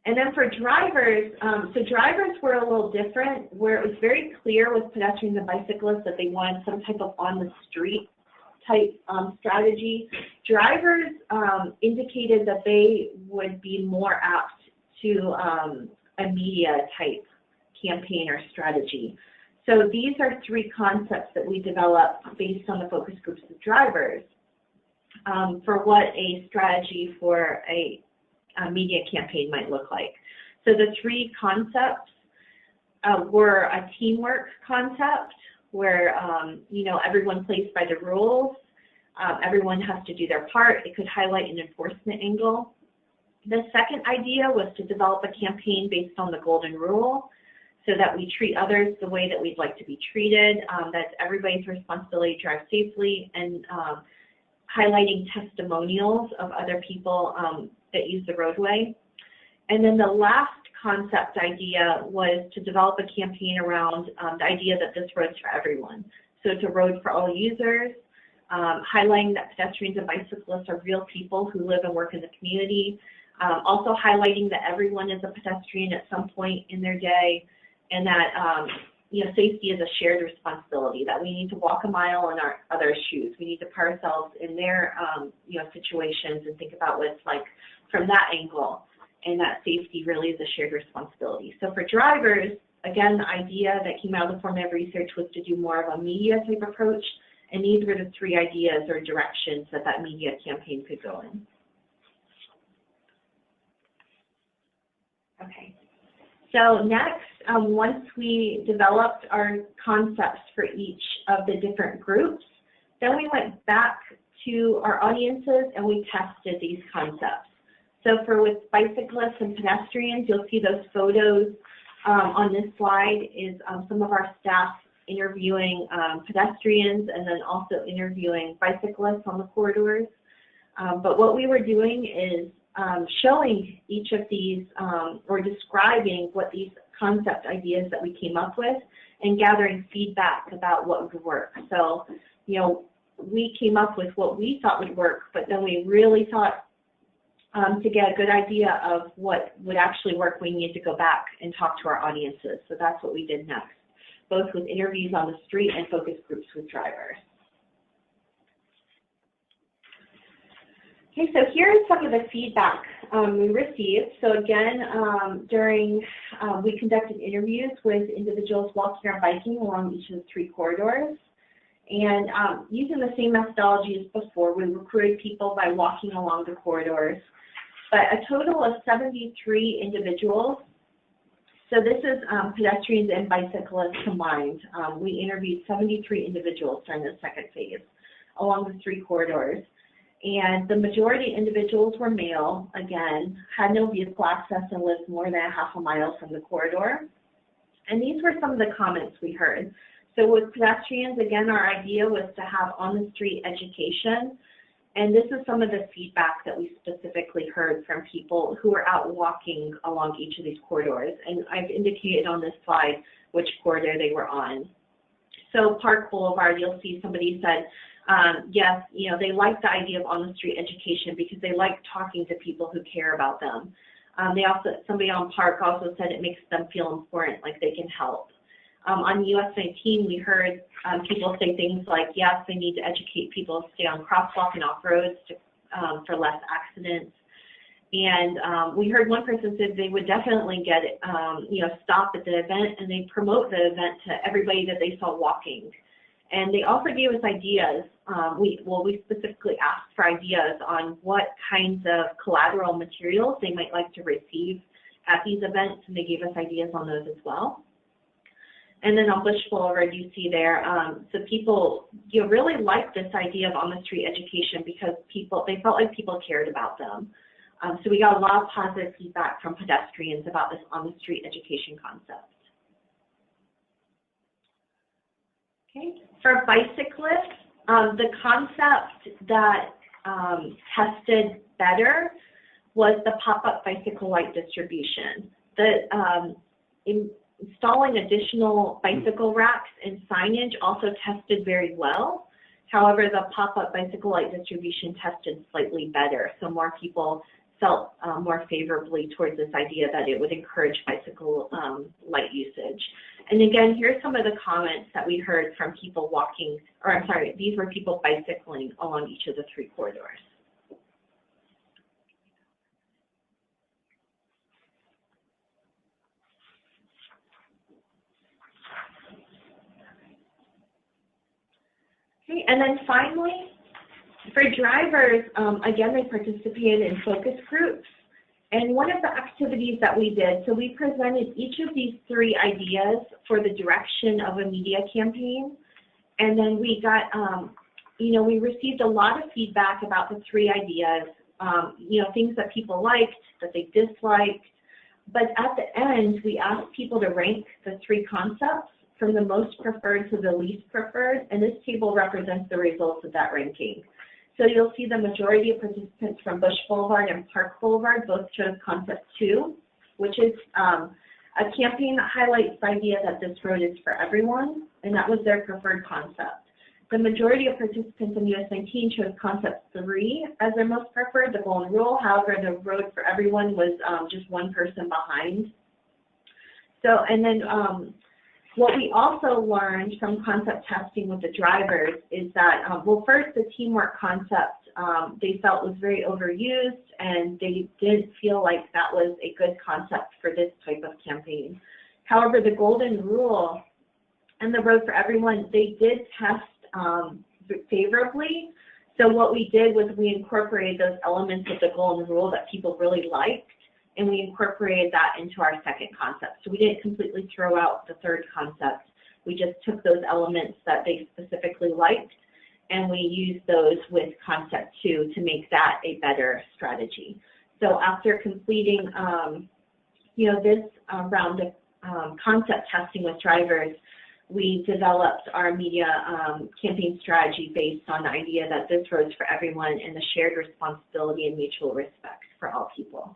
And then for drivers, so drivers were a little different, where it was very clear with pedestrians and bicyclists that they wanted some type of on-the-street type strategy. Drivers indicated that they would be more apt to a media type campaign or strategy. So these are 3 concepts that we developed based on the focus groups of drivers for what a strategy for a media campaign might look like. So the 3 concepts were a teamwork concept where everyone plays by the rules, everyone has to do their part. It could highlight an enforcement angle. The second idea was to develop a campaign based on the golden rule, so that we treat others the way that we'd like to be treated. That's everybody's responsibility to drive safely, and highlighting testimonials of other people that use the roadway. And then the last concept idea was to develop a campaign around the idea that this road's for everyone. So it's a road for all users, highlighting that pedestrians and bicyclists are real people who live and work in the community, also highlighting that everyone is a pedestrian at some point in their day, and that safety is a shared responsibility, that we need to walk a mile in our others' shoes. We need to put ourselves in their situations and think about what it's like from that angle, and that safety really is a shared responsibility. So for drivers, again, the idea that came out of the formative research was to do more of a media type approach, and these were the 3 ideas or directions that that media campaign could go in. Okay. So next, once we developed our concepts for each of the different groups, then we went back to our audiences and we tested these concepts. So with bicyclists and pedestrians, you'll see those photos on this slide is some of our staff interviewing pedestrians and then also interviewing bicyclists on the corridors. But what we were doing is showing each of these or describing what these concept ideas that we came up with and gathering feedback about what would work. So, we came up with what we thought would work, but then we really thought to get a good idea of what would actually work, we needed to go back and talk to our audiences. So that's what we did next, both with interviews on the street and focus groups with drivers. Okay, so here's some of the feedback we received. So again, we conducted interviews with individuals walking or biking along each of the 3 corridors. And using the same methodology as before, we recruited people by walking along the corridors. But a total of 73 individuals. So this is pedestrians and bicyclists combined. We interviewed 73 individuals during the second phase along the 3 corridors. And the majority of individuals were male, again, had no vehicle access and lived more than a half a mile from the corridor. And these were some of the comments we heard. So with pedestrians, again, our idea was to have on-the-street education. And this is some of the feedback that we specifically heard from people who are out walking along each of these corridors. And I've indicated on this slide which corridor they were on. So Park Boulevard, you'll see somebody said, yes, you know, they like the idea of on-the-street education because they like talking to people who care about them. Somebody on Park also said it makes them feel important, like they can help. On US 19, we heard people say things like, yes, they need to educate people to stay on crosswalk and off-roads for less accidents. And we heard one person said they would definitely get it, stop at the event, and they promote the event to everybody that they saw walking. And they also gave us ideas. We specifically asked for ideas on what kinds of collateral materials they might like to receive at these events, and they gave us ideas on those as well. And then on Bush Boulevard, you see there, so people really liked this idea of on-the-street education because they felt like people cared about them. So we got a lot of positive feedback from pedestrians about this on-the-street education concept. Okay, for bicyclists, the concept that tested better was the pop-up bicycle light distribution. Installing additional bicycle racks and signage also tested very well. However, the pop-up bicycle light distribution tested slightly better, so more people felt more favorably towards this idea that it would encourage bicycle light usage. And again, here's some of the comments that we heard from people walking, or I'm sorry, these were people bicycling along each of the 3 corridors. Okay, and then finally, for drivers, again, they participated in focus groups. And one of the activities that we did, so we presented each of these 3 ideas for the direction of a media campaign. And then we got, we received a lot of feedback about the 3 ideas, things that people liked, that they disliked. But at the end, we asked people to rank the 3 concepts from the most preferred to the least preferred, and this table represents the results of that ranking. So you'll see the majority of participants from Bush Boulevard and Park Boulevard both chose concept 2, which is a campaign that highlights the idea that this road is for everyone, and that was their preferred concept. The majority of participants in US 19 chose concept 3 as their most preferred, the golden rule. However, the road for everyone was just one person behind. So, and then what we also learned from concept testing with the drivers is that, first, the teamwork concept they felt was very overused, and they did feel like that was a good concept for this type of campaign. However, the golden rule and the road for everyone, they did test favorably. So what we did was we incorporated those elements of the golden rule that people really liked, and we incorporated that into our second concept. So we didn't completely throw out the third concept. We just took those elements that they specifically liked, and we used those with concept 2 to make that a better strategy. So after completing, this round of concept testing with drivers, we developed our media campaign strategy based on the idea that this road's for everyone and the shared responsibility and mutual respect for all people.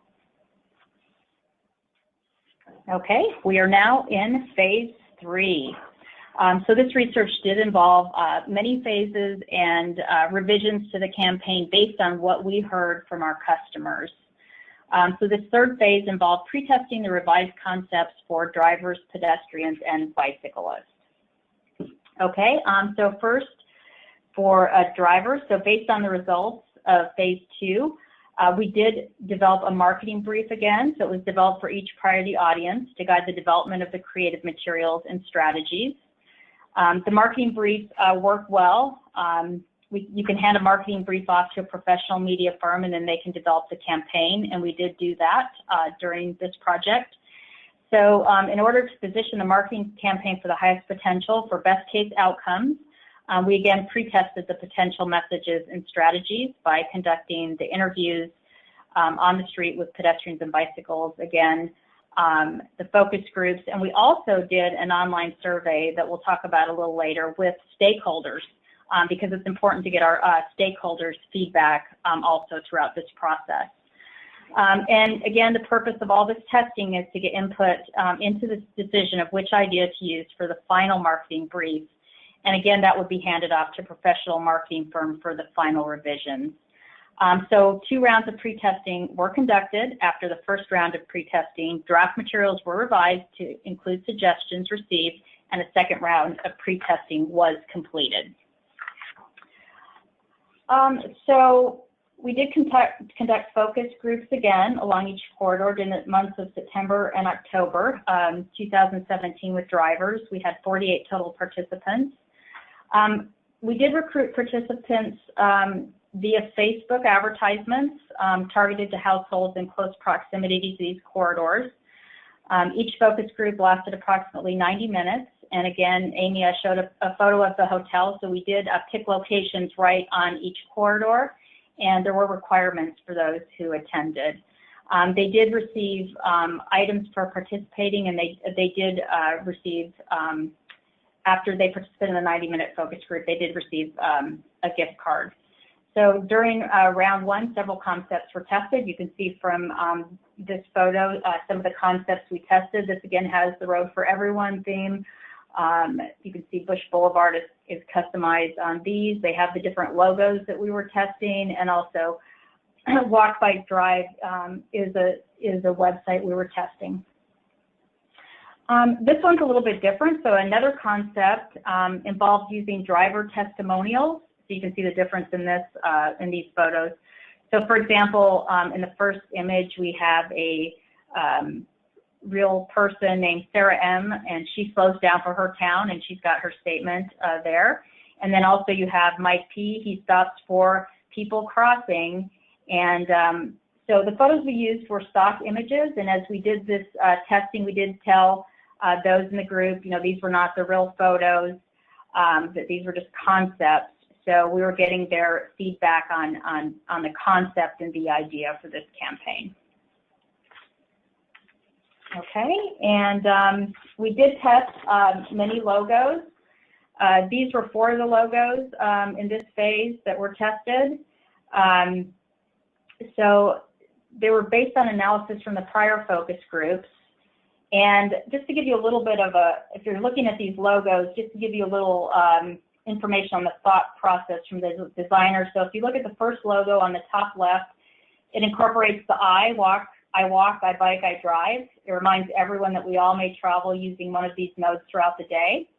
Okay, we are now in phase 3. So this research did involve many phases and revisions to the campaign based on what we heard from our customers. So this third phase involved pre-testing the revised concepts for drivers, pedestrians, and bicyclists. Okay, so first for drivers, so based on the results of phase 2, we did develop a marketing brief again, so it was developed for each priority audience to guide the development of the creative materials and strategies. The marketing brief worked well. You can hand a marketing brief off to a professional media firm, and then they can develop the campaign, and we did do that during this project. So in order to position the marketing campaign for the highest potential for best case outcomes, we again pre-tested the potential messages and strategies by conducting the interviews on the street with pedestrians and bicycles again, the focus groups, and we also did an online survey that we'll talk about a little later with stakeholders, because it's important to get our stakeholders' feedback also throughout this process. And again, the purpose of all this testing is to get input into this decision of which idea to use for the final marketing brief. And again, that would be handed off to a professional marketing firm for the final revisions. So 2 rounds of pre-testing were conducted. After the first round of pre-testing, draft materials were revised to include suggestions received, and a second round of pre-testing was completed. So we did conduct focus groups again along each corridor in the months of September and October 2017 with drivers. We had 48 total participants. We did recruit participants via Facebook advertisements targeted to households in close proximity to these corridors. Each focus group lasted approximately 90 minutes. And again, Amy showed a photo of the hotel, so we did pick locations right on each corridor, and there were requirements for those who attended. They did receive items for participating, and they did receive, after they participated in the 90-minute focus group, they did receive a gift card. So during round 1, several concepts were tested. You can see from this photo some of the concepts we tested. This again has the Road for Everyone theme. You can see Bush Boulevard is customized on these. They have the different logos that we were testing, and also Walk, Bike, Drive is a website we were testing. This one's a little bit different. So another concept involves using driver testimonials. So you can see the difference in this in these photos. So for example, in the first image we have a real person named Sarah M, and she slows down for her town, and she's got her statement there. And then also you have Mike P, he stops for people crossing. And so the photos we used were stock images, and as we did this testing, we did tell those in the group, you know, these were not the real photos, that these were just concepts. So we were getting their feedback on the concept and the idea for this campaign. Okay, and we did test many logos. These were 4 of the logos in this phase that were tested. So they were based on analysis from the prior focus groups. And just to give you a little bit of if you're looking at these logos, just to give you a little information on the thought process from the designers. So if you look at the first logo on the top left, it incorporates the I walk, I bike, I drive. It reminds everyone that we all may travel using one of these modes throughout the day.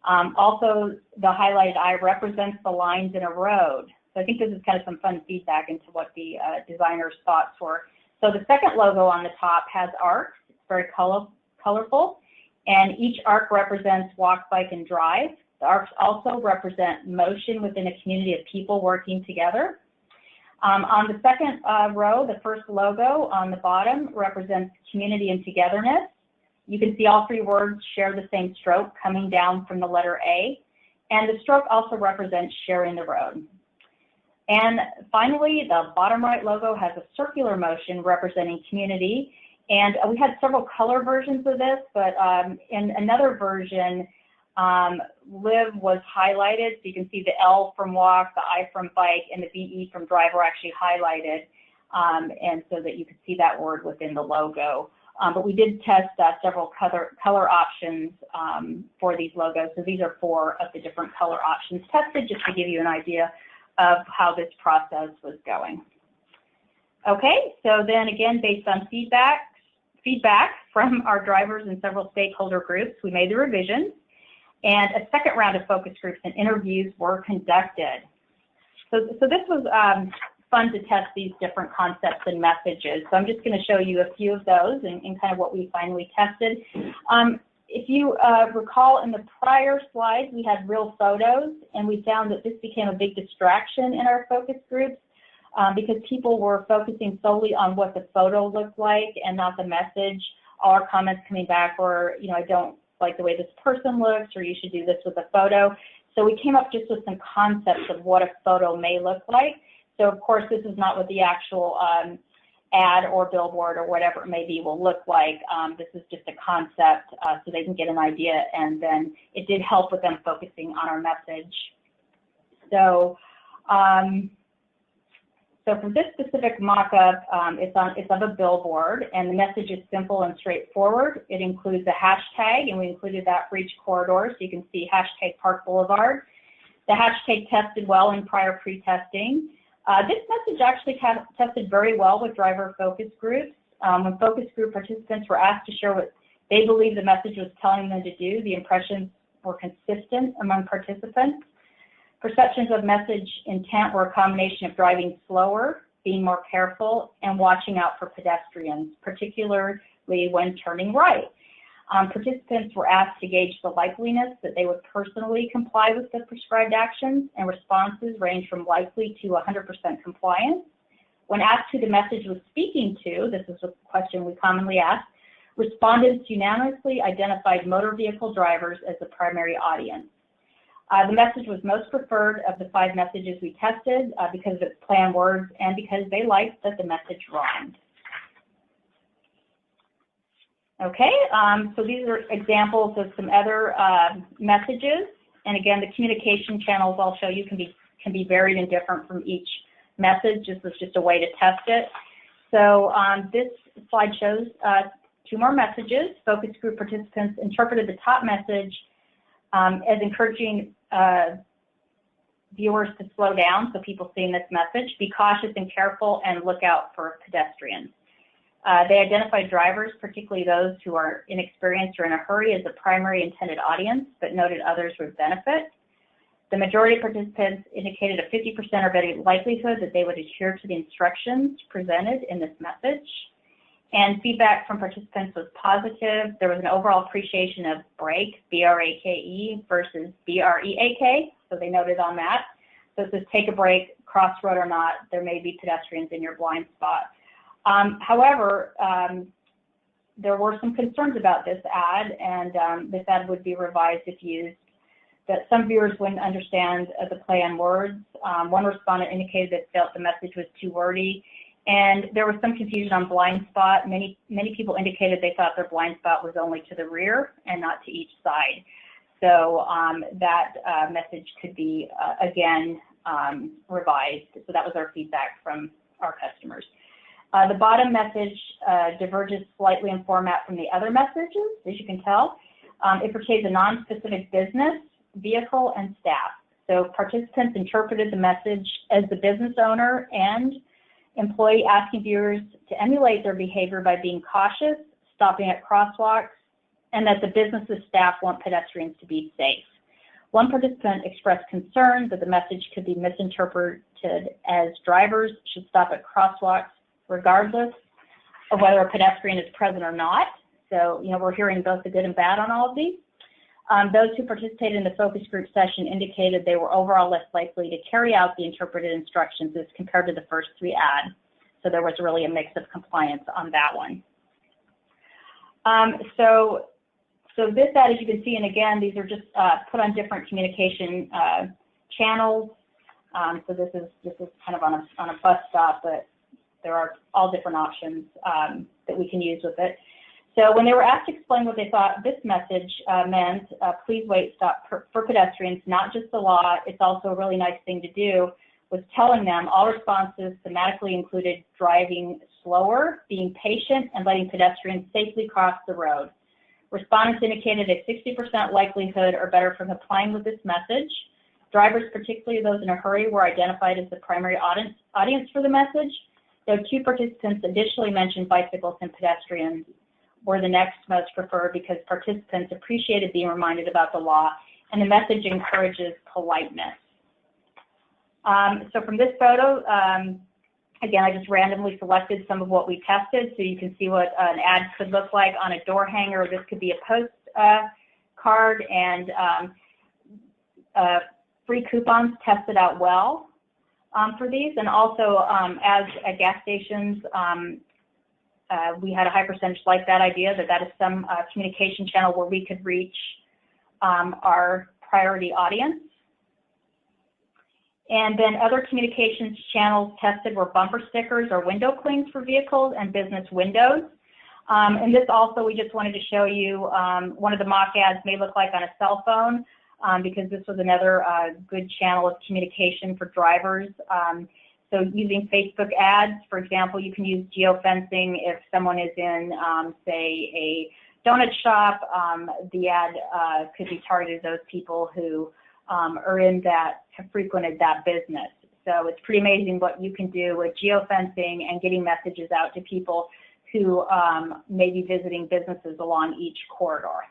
Also, the highlighted I represents the lines in a road. So I think this is kind of some fun feedback into what the designers' thoughts were. So the second logo on the top has arcs. It's very colorful. And each arc represents walk, bike, and drive. The arcs also represent motion within a community of people working together. On the second row, the first logo on the bottom represents community and togetherness. You can see all 3 words share the same stroke coming down from the letter A. And the stroke also represents sharing the road. And finally, the bottom right logo has a circular motion representing community. And we had several color versions of this, but in another version, live was highlighted. So you can see the L from walk, the I from bike, and the BE from drive were actually highlighted, and so that you could see that word within the logo. But we did test several color options for these logos. So these are 4 of the different color options tested, just to give you an idea of how this process was going. Okay, so then again, based on feedback from our drivers and several stakeholder groups, we made the revisions, and a second round of focus groups and interviews were conducted. So this was fun to test these different concepts and messages. So I'm just going to show you a few of those and kind of what we finally tested. If you recall in the prior slides, we had real photos, and we found that this became a big distraction in our focus groups because people were focusing solely on what the photo looked like and not the message. All our comments coming back were, you know, I don't like the way this person looks, or you should do this with a photo. So we came up just with some concepts of what a photo may look like. So of course, this is not what the actual ad or billboard or whatever it may be will look like. This is just a concept so they can get an idea, and then it did help with them focusing on our message. So, so for this specific mock-up, it's of a billboard, and the message is simple and straightforward. It includes a hashtag, and we included that for each corridor, so you can see hashtag Park Boulevard. The hashtag tested well in prior pre-testing. This message actually tested very well with driver focus groups. When focus group participants were asked to share what they believed the message was telling them to do, the impressions were consistent among participants. Perceptions of message intent were a combination of driving slower, being more careful, and watching out for pedestrians, particularly when turning right. Participants were asked to gauge the likeliness that they would personally comply with the prescribed actions, and responses ranged from likely to 100% compliance. When asked who the message was speaking to, this is a question we commonly ask, respondents unanimously identified motor vehicle drivers as the primary audience. The message was most preferred of the 5 messages we tested because of its play on words and because they liked that the message rhymed. Okay, so these are examples of some other messages, and again, the communication channels I'll show you can be varied and different from each message. This was just a way to test it. So this slide shows 2 more messages. Focus group participants interpreted the top message as encouraging viewers to slow down, so people seeing this message, be cautious and careful, and look out for pedestrians. They identified drivers, particularly those who are inexperienced or in a hurry, as the primary intended audience, but noted others would benefit. The majority of participants indicated a 50% or better likelihood that they would adhere to the instructions presented in this message. And feedback from participants was positive. There was an overall appreciation of brake, B-R-A-K-E, versus B-R-E-A-K, so they noted on that. So it says take a break, crossroad or not, there may be pedestrians in your blind spot. However, there were some concerns about this ad, and this ad would be revised if used, that some viewers wouldn't understand the play on words. One respondent indicated that felt the message was too wordy, and there was some confusion on blind spot. Many people indicated they thought their blind spot was only to the rear and not to each side. So that message could be, again, revised. So that was our feedback from our customers. The bottom message diverges slightly in format from the other messages, as you can tell. It portrays a non-specific business, vehicle, and staff. So participants interpreted the message as the business owner and employee asking viewers to emulate their behavior by being cautious, stopping at crosswalks, and that the business's staff want pedestrians to be safe. One participant expressed concern that the message could be misinterpreted as drivers should stop at crosswalks regardless of whether a pedestrian is present or not. So, you know, we're hearing both the good and bad on all of these. Those who participated in the focus group session indicated they were overall less likely to carry out the interpreted instructions as compared to the first 3 ads. So there was really a mix of compliance on that one. So this ad, as you can see, and again, these are just put on different communication channels. So this is kind of on a bus stop, but there are all different options that we can use with it. So when they were asked to explain what they thought this message meant, please wait, stop for pedestrians, not just the law, it's also a really nice thing to do, was telling them all responses thematically included driving slower, being patient, and letting pedestrians safely cross the road. Respondents indicated a 60% likelihood or better for complying with this message. Drivers, particularly those in a hurry, were identified as the primary audience for the message, though 2 participants additionally mentioned bicyclists and pedestrians were the next most preferred because participants appreciated being reminded about the law, and the message encourages politeness. So from this photo, again, I just randomly selected some of what we tested so you can see what an ad could look like on a door hanger. This could be a post card, and free coupons tested out well for these. And also, as at gas stations, we had a high percentage like that idea that is some communication channel where we could reach our priority audience. And then other communications channels tested were bumper stickers or window clings for vehicles and business windows. And this also, we just wanted to show you, one of the mock ads may look like on a cell phone, because this was another good channel of communication for drivers. So using Facebook ads, for example, you can use geofencing if someone is in, say, a donut shop. The ad could be targeted to those people who are in that, have frequented that business. So it's pretty amazing what you can do with geofencing and getting messages out to people who may be visiting businesses along each corridor.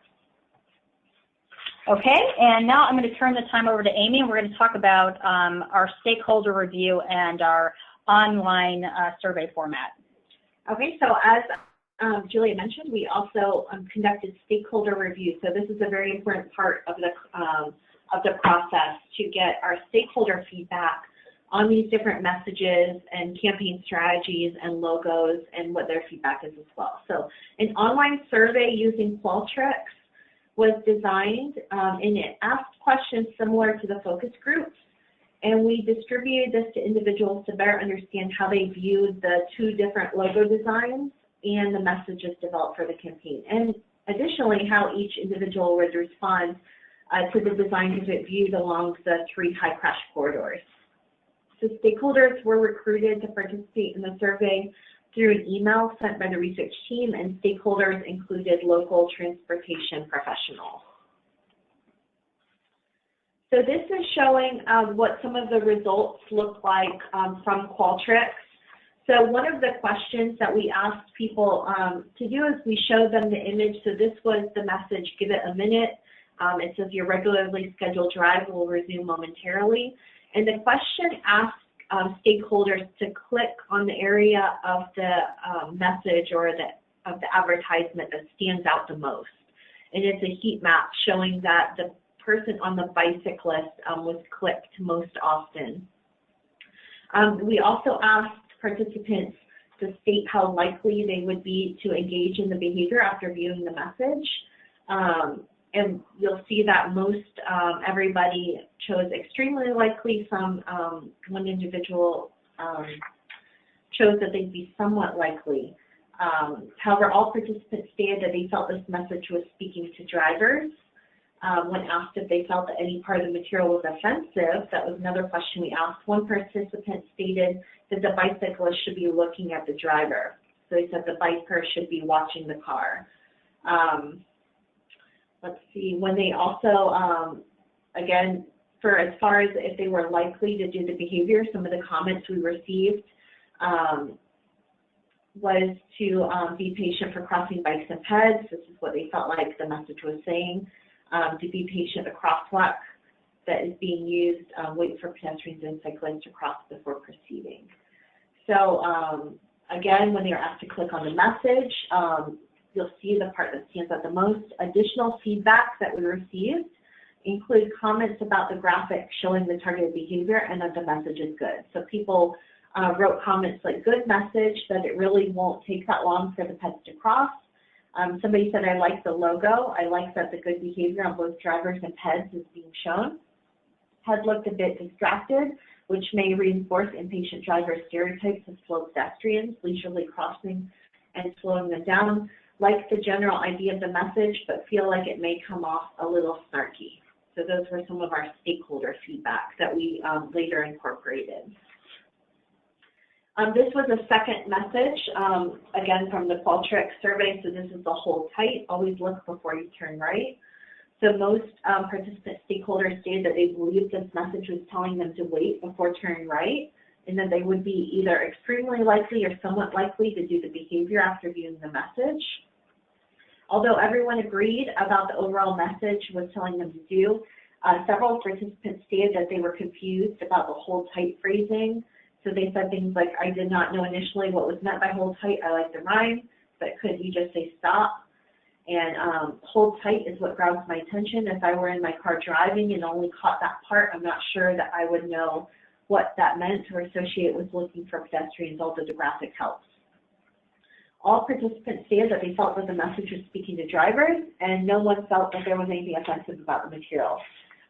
Okay, and now I'm going to turn the time over to Amy, and we're going to talk about our stakeholder review and our online survey format. Okay, so as Julia mentioned, we also conducted stakeholder review. So this is a very important part of the process to get our stakeholder feedback on these different messages and campaign strategies and logos and what their feedback is as well. So an online survey using Qualtrics was designed and it asked questions similar to the focus groups, and we distributed this to individuals to better understand how they viewed the two different logo designs and the messages developed for the campaign, and additionally how each individual would respond to the designs as it viewed along the 3 high crash corridors. So stakeholders were recruited to participate in the survey through an email sent by the research team, and stakeholders included local transportation professionals. So this is showing what some of the results look like from Qualtrics. So one of the questions that we asked people to do is we showed them the image. So this was the message, give it a minute. It says your regularly scheduled drive will resume momentarily. And the question asked stakeholders to click on the area of the message or of the advertisement that stands out the most. And it's a heat map showing that the person on the bicyclist was clicked most often. We also asked participants to state how likely they would be to engage in the behavior after viewing the message. And you'll see that most everybody chose extremely likely. One individual chose that they'd be somewhat likely. However, all participants stated that they felt this message was speaking to drivers. When asked if they felt that any part of the material was offensive, that was another question we asked. One participant stated that the bicyclist should be looking at the driver. So he said the biker should be watching the car. Let's see, when they also, again, for as far as if they were likely to do the behavior, some of the comments we received was to be patient for crossing bikes and peds. This is what they felt like the message was saying. To be patient, a crosswalk that is being used, wait for pedestrians and cyclists to cross before proceeding. So again, when they were asked to click on the message, you'll see the part that stands out the most. Additional feedback that we received include comments about the graphic showing the targeted behavior and that the message is good. So people wrote comments like, good message, that it really won't take that long for the pets to cross. Somebody said, I like the logo. I like that the good behavior on both drivers and peds is being shown. Ped looked a bit distracted, which may reinforce impatient driver stereotypes of slow pedestrians, leisurely crossing and slowing them down. Like the general idea of the message, but feel like it may come off a little snarky. So those were some of our stakeholder feedback that we later incorporated. This was a second message, again, from the Qualtrics survey. So this is the hold tight, always look before you turn right. So most participant stakeholders stated that they believed this message was telling them to wait before turning right, and that they would be either extremely likely or somewhat likely to do the behavior after viewing the message. Although everyone agreed about the overall message was telling them to do, several participants stated that they were confused about the hold tight phrasing. So they said things like, I did not know initially what was meant by hold tight. I like the rhyme, but couldn't you just say stop? And hold tight is what grabs my attention. If I were in my car driving and only caught that part, I'm not sure that I would know what that meant or associate it with looking for pedestrians, although the graphic helps. All participants stated that they felt that the message was speaking to drivers, and no one felt that there was anything offensive about the material.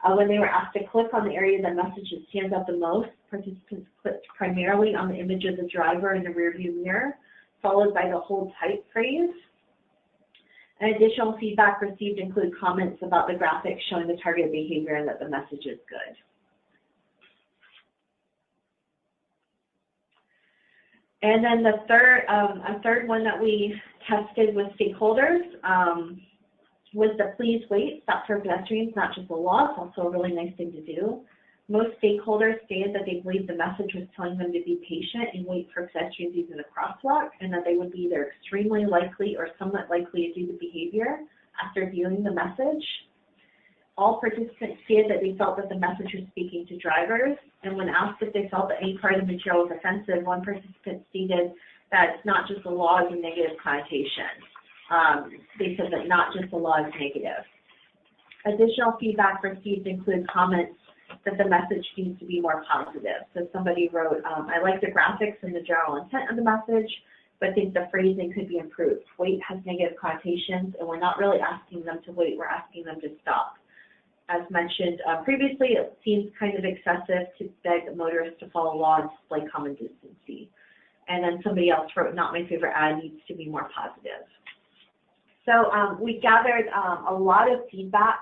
When they were asked to click on the area that message stands out the most, participants clicked primarily on the image of the driver in the rearview mirror, followed by the hold tight phrase. And additional feedback received include comments about the graphics showing the targeted behavior and that the message is good. And then the a third one that we tested with stakeholders was the please wait, stop for pedestrians, not just a law. It's also a really nice thing to do. Most stakeholders stated that they believed the message was telling them to be patient and wait for pedestrians using the crosswalk, and that they would be either extremely likely or somewhat likely to do the behavior after viewing the message. All participants stated that they felt that the message was speaking to drivers, and when asked if they felt that any part of the material was offensive, one participant stated that it's not just the law is a negative connotation. They said that not just the law is negative. Additional feedback received include comments that the message needs to be more positive. So somebody wrote, I like the graphics and the general intent of the message, but think the phrasing could be improved. Wait has negative connotations, and we're not really asking them to wait, we're asking them to stop. As mentioned previously, it seems kind of excessive to beg motorists to follow law and display common decency. And then somebody else wrote, not my favorite ad, needs to be more positive. So we gathered a lot of feedback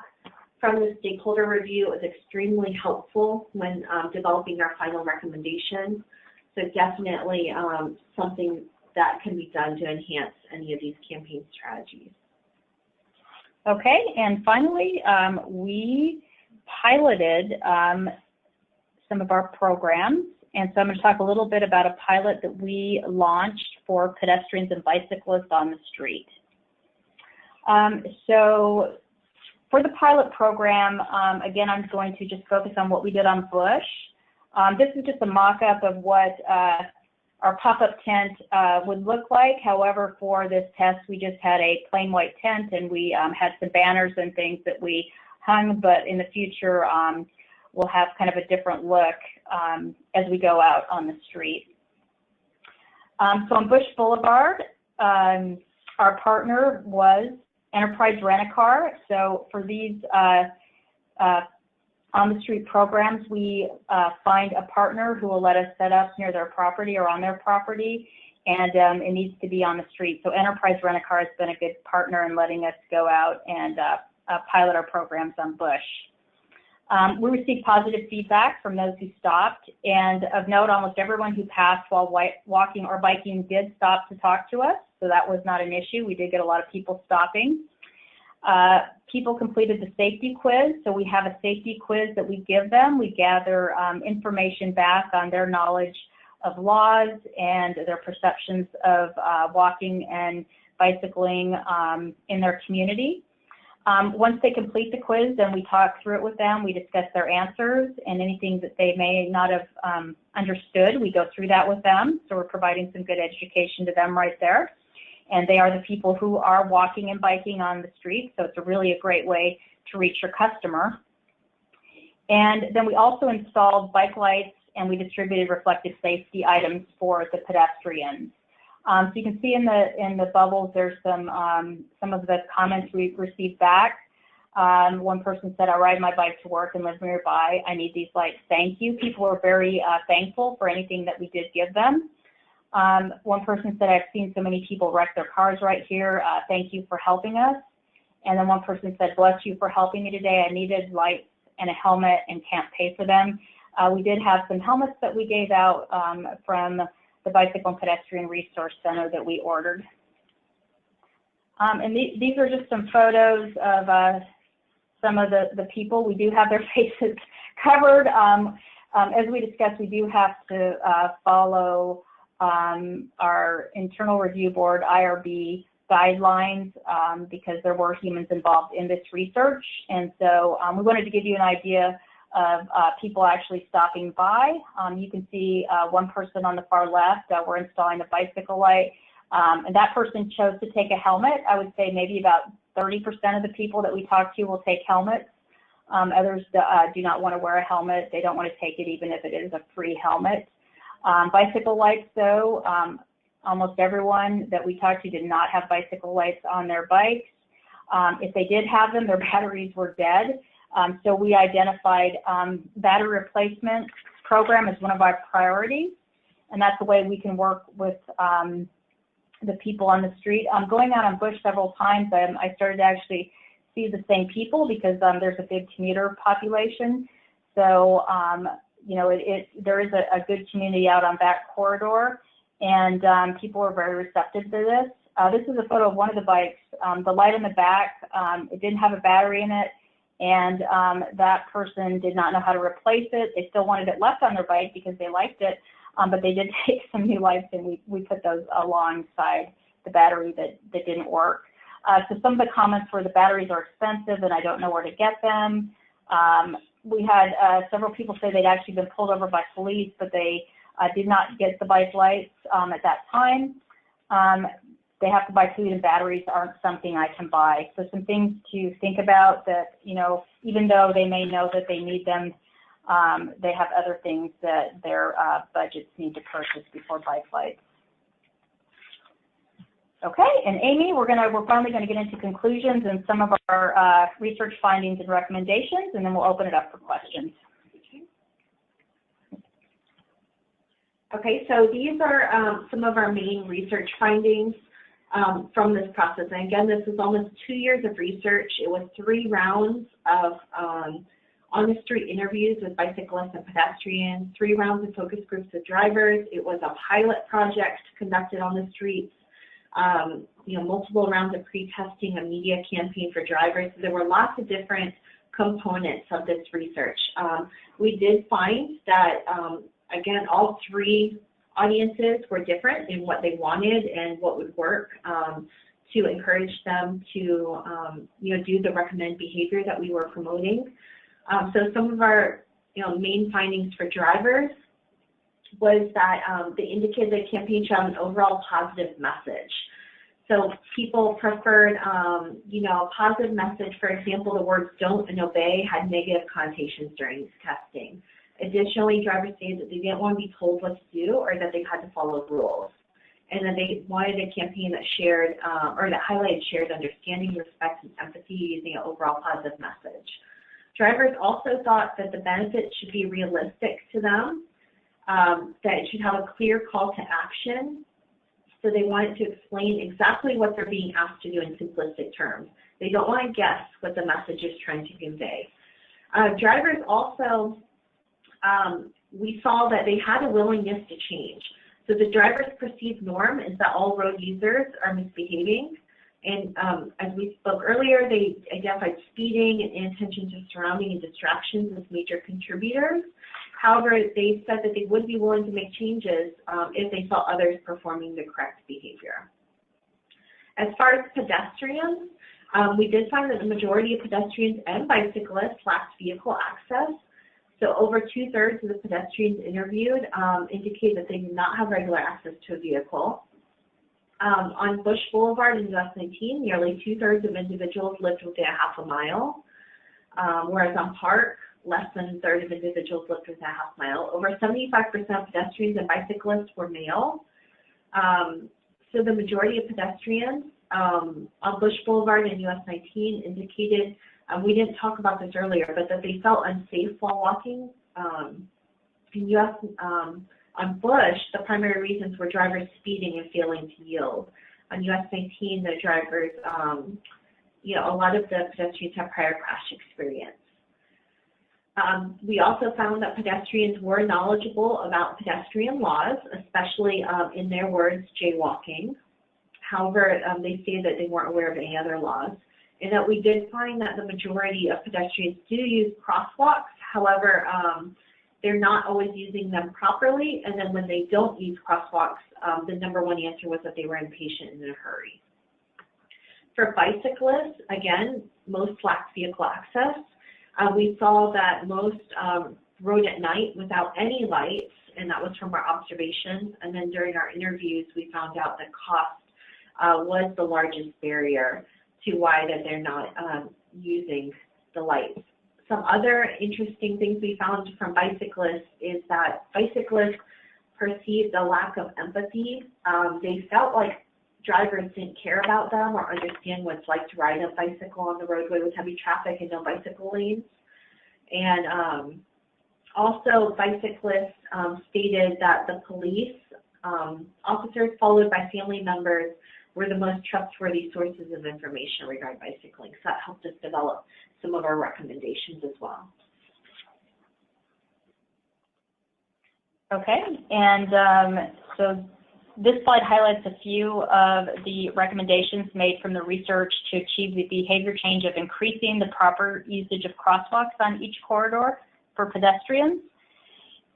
from the stakeholder review. It was extremely helpful when developing our final recommendations. So definitely something that can be done to enhance any of these campaign strategies. Okay, and finally, we piloted some of our programs. And so I'm going to talk a little bit about a pilot that we launched for pedestrians and bicyclists on the street. So for the pilot program, again, I'm going to just focus on what we did on Bush. This is just a mock-up of what our pop-up tent would look like. However, for this test, we just had a plain white tent, and we had some banners and things that we hung, but in the future, we'll have kind of a different look as we go out on the street. So on Bush Boulevard, our partner was Enterprise Rent-A-Car. So for these on-the-street programs, we find a partner who will let us set up near their property or on their property, and it needs to be on the street. So Enterprise Rent-A-Car has been a good partner in letting us go out and pilot our programs on Bush. We received positive feedback from those who stopped, and of note, almost everyone who passed while walking or biking did stop to talk to us, so that was not an issue. We did get a lot of people stopping. People completed the safety quiz, so we have a safety quiz that we give them. We gather information back on their knowledge of laws and their perceptions of walking and bicycling in their community. Once they complete the quiz, then we talk through it with them. We discuss their answers and anything that they may not have understood. We go through that with them, so we're providing some good education to them right there. And they are the people who are walking and biking on the street, so it's really a great way to reach your customer. And then we also installed bike lights, and we distributed reflective safety items for the pedestrians. So you can see in the bubbles, there's some of the comments we've received back. One person said, I ride my bike to work and live nearby. I need these lights. Thank you. People were very thankful for anything that we did give them. One person said, I've seen so many people wreck their cars right here. Thank you for helping us. And then one person said, bless you for helping me today. I needed lights and a helmet and can't pay for them. We did have some helmets that we gave out from the Bicycle and Pedestrian Resource Center that we ordered. And these are just some photos of some of the people. We do have their faces covered. As we discussed, we do have to follow our internal review board, IRB, guidelines because there were humans involved in this research. And so we wanted to give you an idea of people actually stopping by. You can see one person on the far left, we're installing a bicycle light, and that person chose to take a helmet. I would say maybe about 30% of the people that we talk to will take helmets. Others do not want to wear a helmet. They don't want to take it even if it is a free helmet. Bicycle lights, though, almost everyone that we talked to did not have bicycle lights on their bikes. If they did have them, their batteries were dead. So we identified battery replacement program as one of our priorities, and that's the way we can work with the people on the street. Going out on Bush several times, I started to actually see the same people because there's a big commuter population. So, you know, there is a good community out on that corridor, and people are very receptive to this. This is a photo of one of the bikes. The light in the back, it didn't have a battery in it, and that person did not know how to replace it. They still wanted it left on their bike because they liked it, but they did take some new lights, and we put those alongside the battery that didn't work. So some of the comments were the batteries are expensive and I don't know where to get them. We had several people say they'd actually been pulled over by police, but they did not get the bike lights at that time. They have to buy food, and batteries aren't something I can buy. So some things to think about that, you know, even though they may know that they need them, they have other things that their budgets need to purchase before bike lights. Okay, and Amy, we're finally gonna get into conclusions and some of our research findings and recommendations, and then we'll open it up for questions. Okay, so these are some of our main research findings from this process. And again, this is almost 2 years of research. It was 3 rounds of on-the-street interviews with bicyclists and pedestrians, 3 rounds of focus groups of drivers. It was a pilot project conducted on the streets. You know, multiple rounds of pre-testing, a media campaign for drivers. So there were lots of different components of this research. We did find that, again, all 3 audiences were different in what they wanted and what would work to encourage them to, you know, do the recommended behavior that we were promoting. So some of our, you know, main findings for drivers was that they indicated the campaign should have an overall positive message. So people preferred, you know, a positive message. For example, the words "don't" and "obey" had negative connotations during testing. Additionally, drivers stated that they didn't want to be told what to do or that they had to follow rules, and that they wanted a campaign that shared or that highlighted shared understanding, respect, and empathy using an overall positive message. Drivers also thought that the benefits should be realistic to them, that it should have a clear call to action. So they wanted to explain exactly what they're being asked to do in simplistic terms. They don't want to guess what the message is trying to convey. Drivers also, we saw that they had a willingness to change. So the driver's perceived norm is that all road users are misbehaving. And as we spoke earlier, they identified speeding and inattention to surrounding and distractions as major contributors. However, they said that they would be willing to make changes if they saw others performing the correct behavior. As far as pedestrians, we did find that the majority of pedestrians and bicyclists lacked vehicle access. So over 2/3 of the pedestrians interviewed indicated that they did not have regular access to a vehicle. On Bush Boulevard in US 19, nearly 2/3 of individuals lived within a half a mile, whereas on Park, less than a third of individuals lived within a half mile. Over 75% of pedestrians and bicyclists were male. So the majority of pedestrians on Bush Boulevard in US 19 indicated, we didn't talk about this earlier, but that they felt unsafe while walking. In US, on Bush, the primary reasons were drivers speeding and failing to yield. On US 19, the drivers, you know, a lot of the pedestrians have prior crash experience. We also found that pedestrians were knowledgeable about pedestrian laws, especially in their words, jaywalking. However, they stated that they weren't aware of any other laws, and that we did find that the majority of pedestrians do use crosswalks. However, they're not always using them properly, and then when they don't use crosswalks, the #1 answer was that they were impatient and in a hurry. For bicyclists, again, most lacked vehicle access. We saw that most rode at night without any lights, and that was from our observations. And then during our interviews, we found out that cost was the largest barrier to why that they're not using the lights. Some other interesting things we found from bicyclists is that bicyclists perceived a lack of empathy. They felt like drivers didn't care about them or understand what it's like to ride a bicycle on the roadway with heavy traffic and no bicycle lanes. And also, bicyclists stated that the police officers, followed by family members, were the most trustworthy sources of information regarding bicycling. So that helped us develop some of our recommendations as well. Okay, and so this slide highlights a few of the recommendations made from the research to achieve the behavior change of increasing the proper usage of crosswalks on each corridor for pedestrians.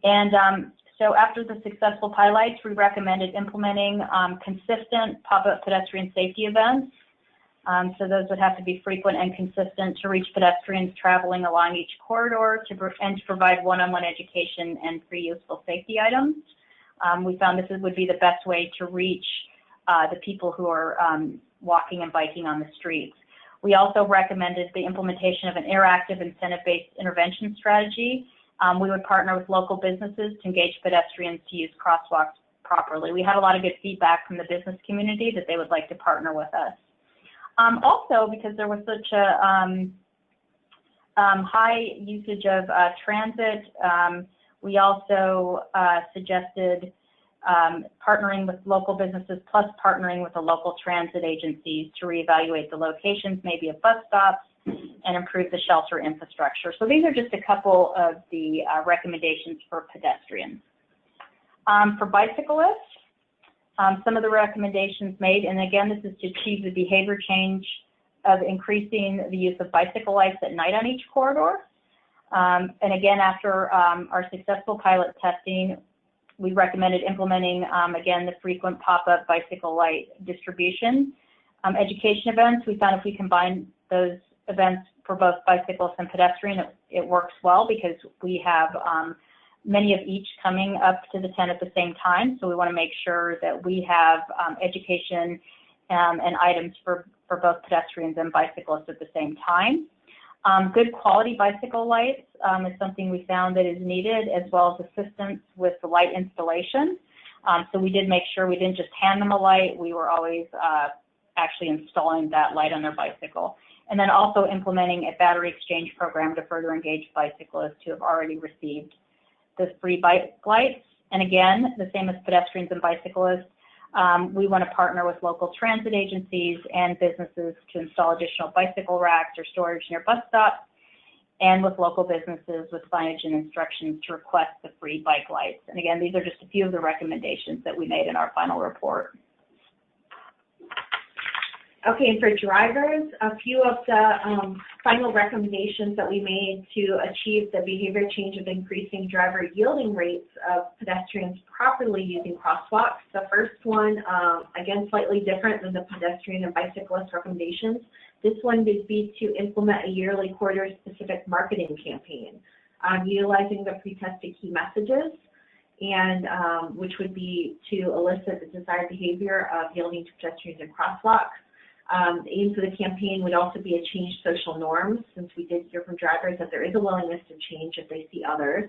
And so after the successful pilots, we recommended implementing consistent pop-up pedestrian safety events. So those would have to be frequent and consistent to reach pedestrians traveling along each corridor and to provide one-on-one education and free useful safety items. We found this would be the best way to reach the people who are walking and biking on the streets. We also recommended the implementation of an interactive incentive-based intervention strategy. We would partner with local businesses to engage pedestrians to use crosswalks properly. We had a lot of good feedback from the business community that they would like to partner with us. Also, because there was such a high usage of transit, we also suggested partnering with local businesses plus partnering with the local transit agencies to reevaluate the locations, maybe of bus stops, and improve the shelter infrastructure. So these are just a couple of the recommendations for pedestrians. For bicyclists, some of the recommendations made, and again, this is to achieve the behavior change of increasing the use of bicycle lights at night on each corridor. And again, after our successful pilot testing, we recommended implementing, again, the frequent pop-up bicycle light distribution. Education events, we found if we combine those events for both bicyclists and pedestrian, it works well because we have many of each coming up to the tent at the same time. So we want to make sure that we have education and items for both pedestrians and bicyclists at the same time. Good quality bicycle lights is something we found that is needed, as well as assistance with the light installation. So we did make sure we didn't just hand them a light, we were always actually installing that light on their bicycle. And then also implementing a battery exchange program to further engage bicyclists who have already received the free bike lights. And again, the same as pedestrians and bicyclists, we want to partner with local transit agencies and businesses to install additional bicycle racks or storage near bus stops, and with local businesses with signage and instructions to request the free bike lights. And again, these are just a few of the recommendations that we made in our final report. Okay, and for drivers, a few of the final recommendations that we made to achieve the behavior change of increasing driver yielding rates of pedestrians properly using crosswalks. The first one, again, slightly different than the pedestrian and bicyclist recommendations. This one would be to implement a yearly corridor-specific marketing campaign, utilizing the pre-tested key messages, and which would be to elicit the desired behavior of yielding to pedestrians and crosswalks. The aim for the campaign would also be to change social norms, since we did hear from drivers that there is a willingness to change if they see others,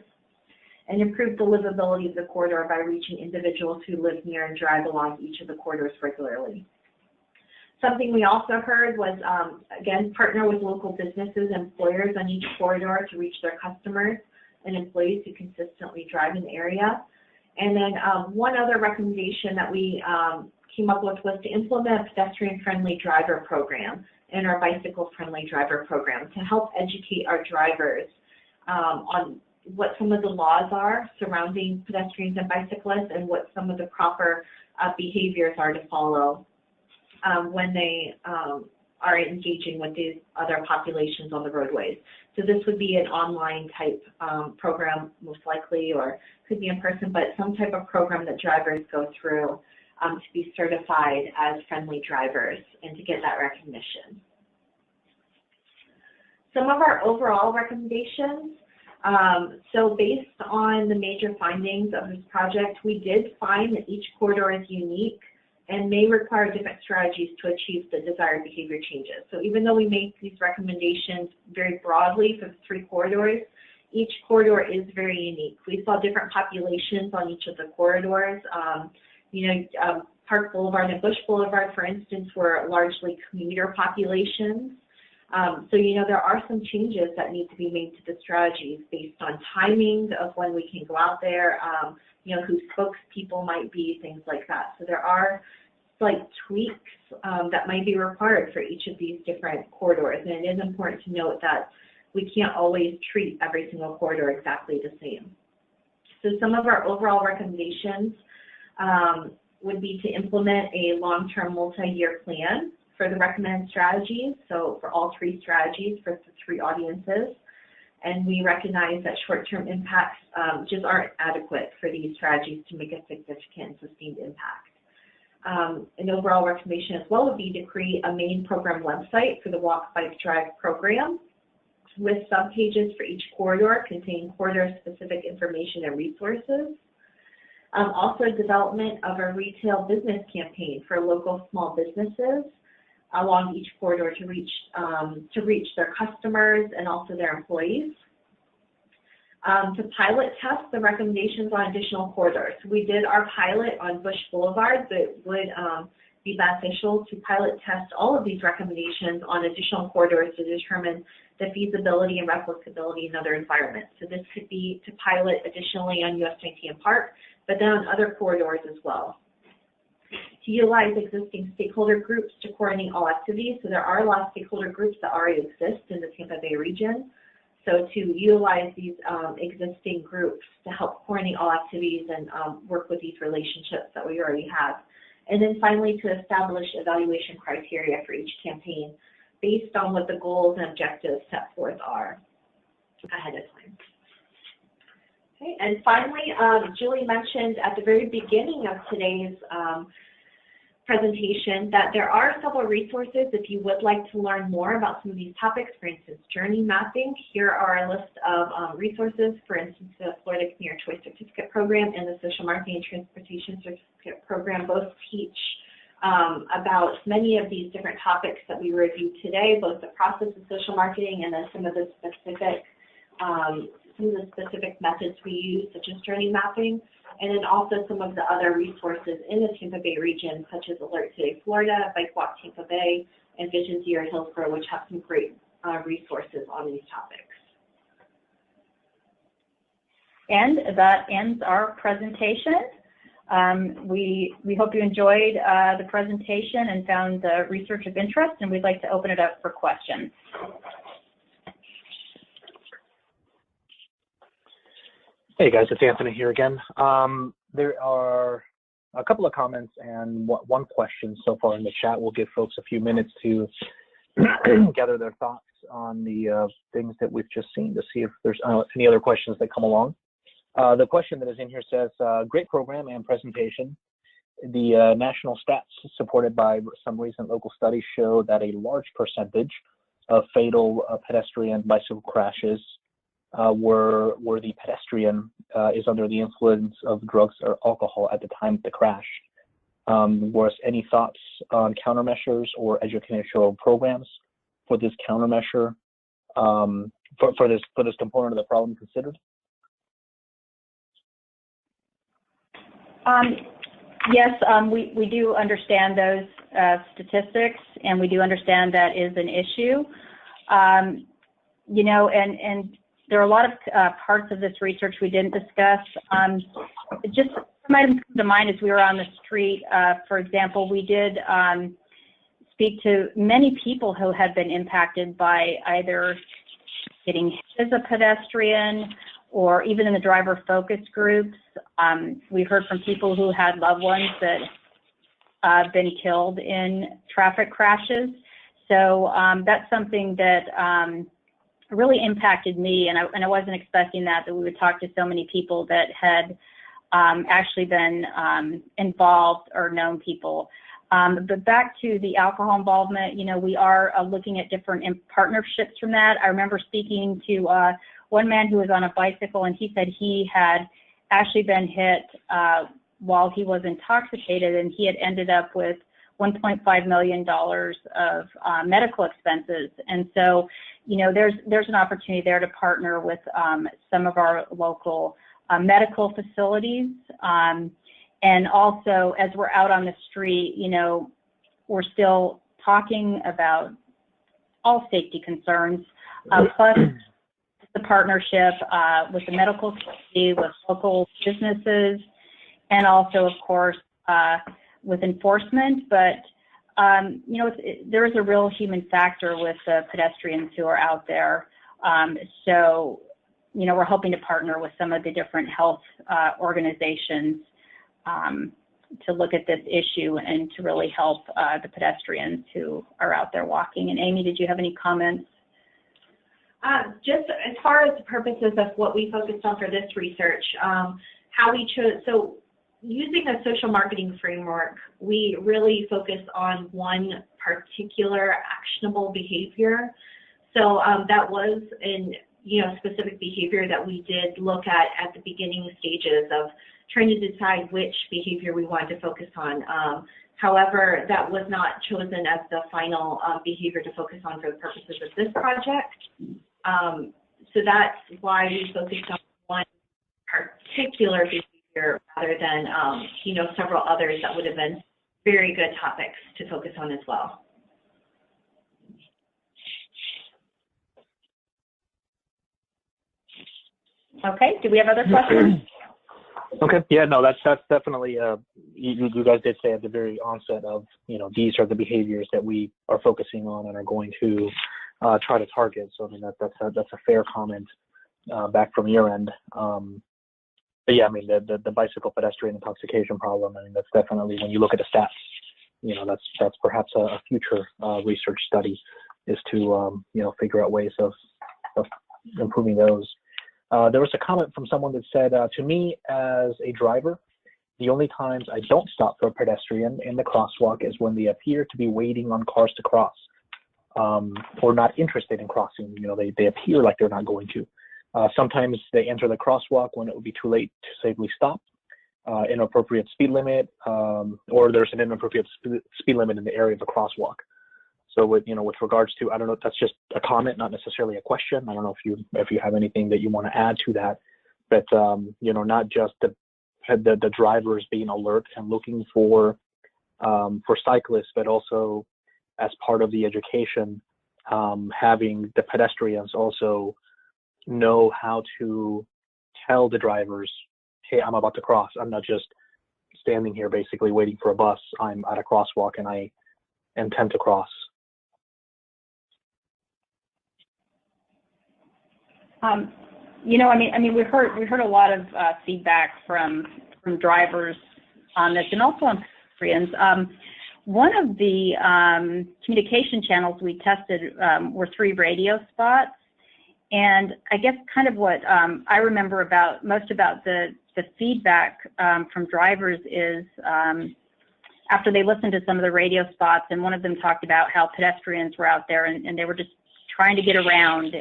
and improve the livability of the corridor by reaching individuals who live near and drive along each of the corridors regularly. Something we also heard was, again, partner with local businesses and employers on each corridor to reach their customers and employees who consistently drive in the area. And then one other recommendation that we came up with was to implement a pedestrian-friendly driver program and our bicycle-friendly driver program to help educate our drivers on what some of the laws are surrounding pedestrians and bicyclists and what some of the proper behaviors are to follow when they are engaging with these other populations on the roadways. So this would be an online type program, most likely, or could be in person, but some type of program that drivers go through to be certified as friendly drivers and to get that recognition. Some of our overall recommendations, so based on the major findings of this project, we did find that each corridor is unique and may require different strategies to achieve the desired behavior changes. So even though we make these recommendations very broadly for the 3 corridors, each corridor is very unique. We saw different populations on each of the corridors. Park Boulevard and Bush Boulevard, for instance, were largely commuter populations. So, you know, there are some changes that need to be made to the strategies based on timing of when we can go out there, you know, who spokespeople might be, things like that. So there are slight tweaks that might be required for each of these different corridors. And it is important to note that we can't always treat every single corridor exactly the same. So some of our overall recommendations would be to implement a long-term multi-year plan for the recommended strategies, so for all 3 strategies for the 3 audiences. And we recognize that short-term impacts just aren't adequate for these strategies to make a significant and sustained impact. An overall recommendation as well would be to create a main program website for the Walk, Bike, Drive program with subpages for each corridor containing corridor-specific information and resources. Also, development of a retail business campaign for local small businesses along each corridor to reach their customers and also their employees. To pilot test the recommendations on additional corridors. We did our pilot on Bush Boulevard, but it would be beneficial to pilot test all of these recommendations on additional corridors to determine the feasibility and replicability in other environments. So this could be to pilot additionally on US 19 Park, but then on other corridors as well. To utilize existing stakeholder groups to coordinate all activities. So there are a lot of stakeholder groups that already exist in the Tampa Bay region. So to utilize these existing groups to help coordinate all activities and work with these relationships that we already have. And then finally, to establish evaluation criteria for each campaign based on what the goals and objectives set forth are ahead of time. Okay, and finally, Julie mentioned at the very beginning of today's presentation that there are several resources if you would like to learn more about some of these topics. For instance, journey mapping. Here are a list of resources. For instance, the Florida Commuter Choice Certificate Program and the Social Marketing and Transportation Certificate Program both teach about many of these different topics that we reviewed today, both the process of social marketing and then some of the specific methods we use, such as journey mapping, and then also some of the other resources in the Tampa Bay region, such as Alert Today Florida, Bike Walk Tampa Bay, and Vision Zero Hillsborough, which have some great resources on these topics. And that ends our presentation. We hope you enjoyed the presentation and found the research of interest, and we'd like to open it up for questions. Hey guys, it's Anthony here again. There are a couple of comments and one question so far in the chat. We'll give folks a few minutes to gather their thoughts on the things that we've just seen to see if there's any other questions that come along. The question that is in here says, great program and presentation. The national stats supported by some recent local studies show that a large percentage of fatal pedestrian bicycle crashes where the pedestrian is under the influence of drugs or alcohol at the time of the crash. Was any thoughts on countermeasures or educational programs for this countermeasure, for this component of the problem considered? Yes, we do understand those statistics, and we do understand that is an issue. You know, and there are a lot of parts of this research we didn't discuss. Just some items come to mind as we were on the street. For example, we did speak to many people who had been impacted by either getting hit as a pedestrian or even in the driver focus groups. We heard from people who had loved ones that have been killed in traffic crashes. So that's something that really impacted me, and I wasn't expecting that we would talk to so many people that had actually been involved or known people. But back to the alcohol involvement, you know, we are looking at different partnerships from that. I remember speaking to one man who was on a bicycle, and he said he had actually been hit while he was intoxicated, and he had ended up with $1.5 million of medical expenses. And so, you know, there's an opportunity there to partner with some of our local medical facilities. And also, as we're out on the street, you know, we're still talking about all safety concerns, plus the partnership with the medical community, with local businesses, and also, of course, with enforcement. But you know, there is a real human factor with the pedestrians who are out there. So, you know, we're hoping to partner with some of the different health organizations to look at this issue and to really help the pedestrians who are out there walking. And Amy, did you have any comments? Just as far as the purposes of what we focused on for this research, how we chose, so using a social marketing framework, we really focus on one particular actionable behavior. So that was an specific behavior that we did look at the beginning stages of trying to decide which behavior we wanted to focus on. However, that was not chosen as the final behavior to focus on for the purposes of this project. So that's why we focused on one particular behavior rather than several others that would have been very good topics to focus on as well. Okay, do we have other questions? Okay, yeah, no, that's definitely, you guys did say at the very onset of, these are the behaviors that we are focusing on and are going to try to target. So I mean, that's a fair comment back from your end. But yeah, I mean, the bicycle pedestrian intoxication problem, I mean, that's definitely, when you look at the stats, that's perhaps a future research study is to, figure out ways of improving those. There was a comment from someone that said, to me as a driver, the only times I don't stop for a pedestrian in the crosswalk is when they appear to be waiting on cars to cross, or not interested in crossing. They appear like they're not going to. Sometimes they enter the crosswalk when it would be too late to safely stop, inappropriate speed limit, or there's an inappropriate speed limit in the area of the crosswalk. So with regards to, I don't know if that's just a comment, not necessarily a question. I don't know if you have anything that you want to add to that, but not just the drivers being alert and looking for cyclists, but also as part of the education, having the pedestrians also know how to tell the drivers, hey, I'm about to cross. I'm not just standing here basically waiting for a bus. I'm at a crosswalk and I intend to cross. We heard a lot of feedback from drivers on this, and also on pedestrians. One of the communication channels we tested were 3 radio spots, and I guess kind of what I remember most about the feedback from drivers is after they listened to some of the radio spots, and one of them talked about how pedestrians were out there and they were just trying to get around.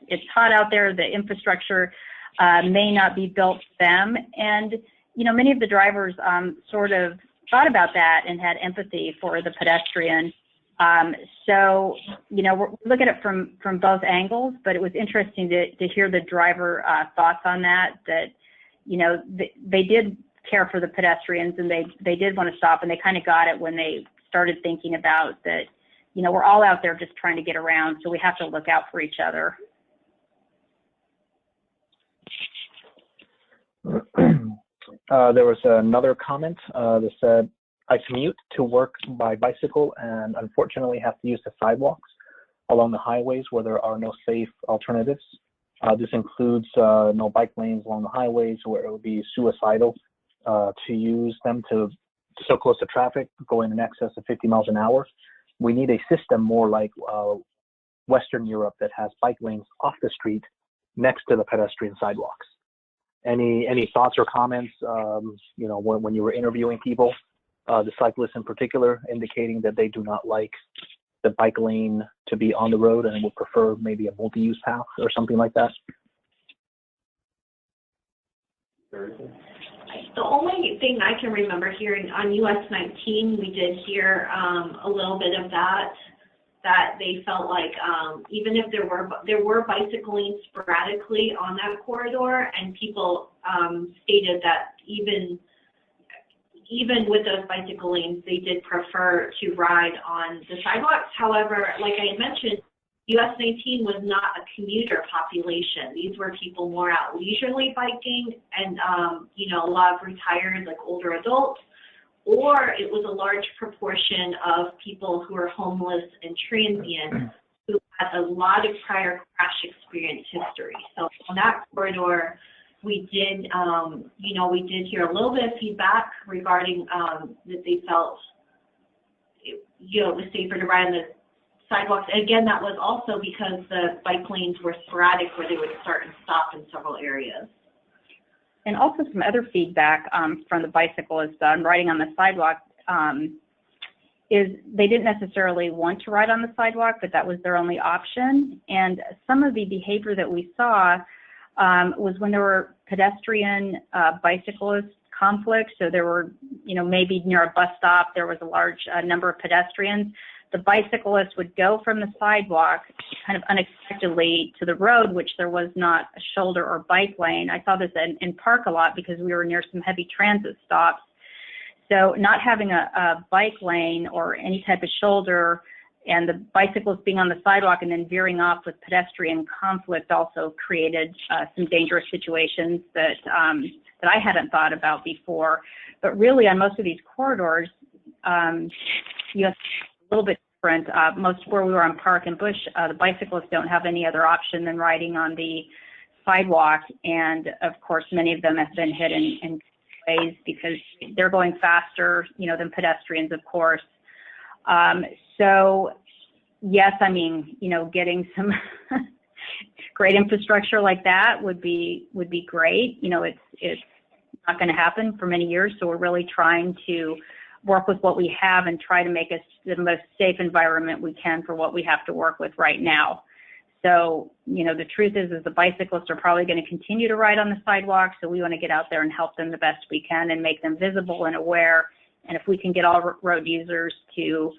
It's hot out there, the infrastructure may not be built for them. And, many of the drivers sort of thought about that and had empathy for the pedestrian. So, we look at it from both angles, but it was interesting to hear the driver thoughts on that, they did care for the pedestrians and they did want to stop, and they kind of got it when they started thinking about that, we're all out there just trying to get around, so we have to look out for each other. There was another comment that said, I commute to work by bicycle and unfortunately have to use the sidewalks along the highways where there are no safe alternatives. This includes no bike lanes along the highways where it would be suicidal to use them so close to traffic, going in excess of 50 miles an hour. We need a system more like Western Europe that has bike lanes off the street next to the pedestrian sidewalks. Any thoughts or comments, when you were interviewing people, the cyclists in particular, indicating that they do not like the bike lane to be on the road and would prefer maybe a multi-use path or something like that? The only thing I can remember hearing on US 19, we did hear a little bit of that they felt like even if there were bicycling sporadically on that corridor, and people stated that even even with those bicycle lanes, they did prefer to ride on the sidewalks. However, like I had mentioned, US 19 was not a commuter population. These were people more out leisurely biking and, you know, a lot of retired, like older adults, or it was a large proportion of people who are homeless and transient who had a lot of prior crash experience history. So on that corridor, we did, you know, we did hear a little bit of feedback regarding that they felt, you know, it was safer to ride on the sidewalks. And again, that was also because the bike lanes were sporadic where they would start and stop in several areas. And also some other feedback from the bicyclists on riding on the sidewalk is they didn't necessarily want to ride on the sidewalk, but that was their only option. And some of the behavior that we saw was when there were pedestrian bicyclist conflicts. So there were, you know, maybe near a bus stop, there was a large number of pedestrians. The bicyclists would go from the sidewalk kind of unexpectedly to the road, which there was not a shoulder or bike lane. I saw this in park a lot because we were near some heavy transit stops. So not having a bike lane or any type of shoulder and the bicyclists being on the sidewalk and then veering off with pedestrian conflict also created some dangerous situations that I hadn't thought about before. But really on most of these corridors, you have a little bit different. Most where we were on Park and Bush, the bicyclists don't have any other option than riding on the sidewalk. And of course, many of them have been hit in ways because they're going faster, you know, than pedestrians, of course. So yes, I mean, you know, getting some great infrastructure like that would be great. You know, it's not going to happen for many years. So we're really trying to work with what we have and try to make us the most safe environment we can for what we have to work with right now. So, you know, the truth is the bicyclists are probably going to continue to ride on the sidewalk. So we want to get out there and help them the best we can and make them visible and aware. And if we can get all road users to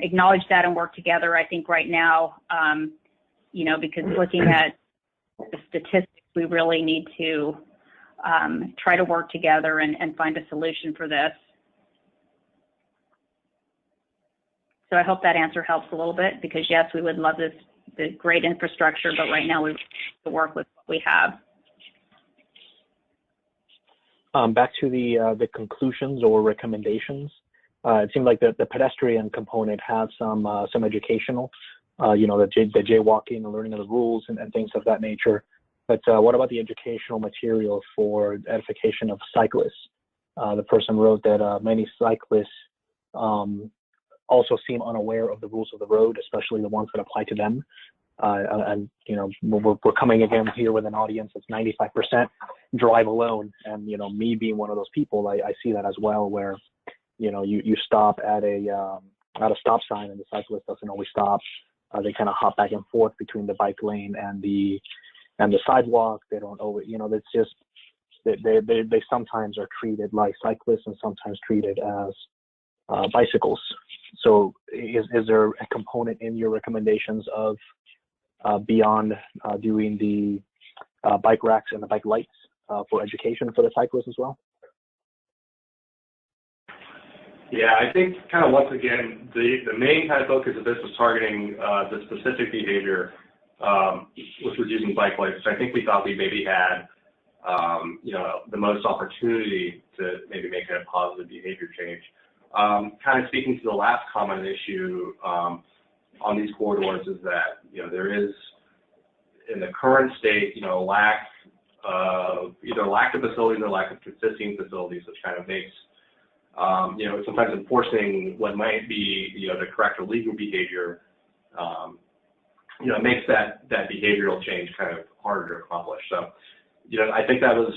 acknowledge that and work together, I think right now, you know, because looking at the statistics, we really need to try to work together and find a solution for this. So I hope that answer helps a little bit because yes, we would love the great infrastructure, but right now we have to work with what we have. Back to the conclusions or recommendations. It seemed like the pedestrian component has some educational, you know, the jaywalking and learning of the rules and things of that nature. But what about the educational material for edification of cyclists? The person wrote that many cyclists also seem unaware of the rules of the road, especially the ones that apply to them. And you know, we're coming again here with an audience that's 95% drive alone. And, you know, me being one of those people, I see that as well, where, you know, you stop at a stop sign and the cyclist doesn't always stop. They kind of hop back and forth between the bike lane and the sidewalk. They don't always, you know, it's just, they sometimes are treated like cyclists and sometimes treated as bicycles. So is there a component in your recommendations of beyond doing the bike racks and the bike lights for education for the cyclists as well? Yeah, I think kind of once again, the main kind of focus of this was targeting the specific behavior, which was using bike lights, which I think we thought we maybe had, you know, the most opportunity to maybe make a positive behavior change. Kind of speaking to the last common issue on these corridors is that, you know, there is, in the current state, you know, either lack of facilities or lack of consisting facilities, which kind of makes, you know, sometimes enforcing what might be, you know, the correct or legal behavior, you know, makes that behavioral change kind of harder to accomplish. So, you know, I think that was,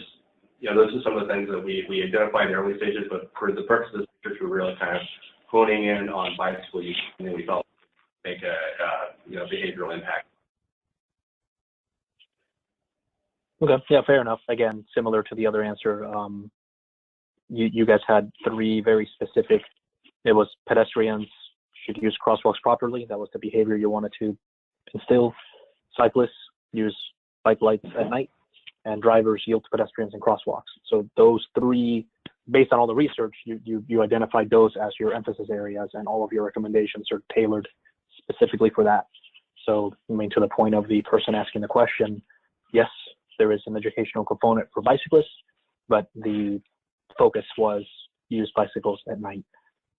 you know, those are some of the things that we identified in the early stages, but for the purpose of this research, we're really kind of honing in on bicycle use, and then we felt make a you know, behavioral impact. Okay, yeah, fair enough. Again, similar to the other answer, you guys had three very specific. It was pedestrians should use crosswalks properly. That was the behavior you wanted to instill. Cyclists use bike lights at night, and drivers yield to pedestrians and crosswalks. So those three based on all the research, you identified those as your emphasis areas, and all of your recommendations are tailored specifically for that. So, I mean, to the point of the person asking the question, yes, there is an educational component for bicyclists, but the focus was use bicycles at night.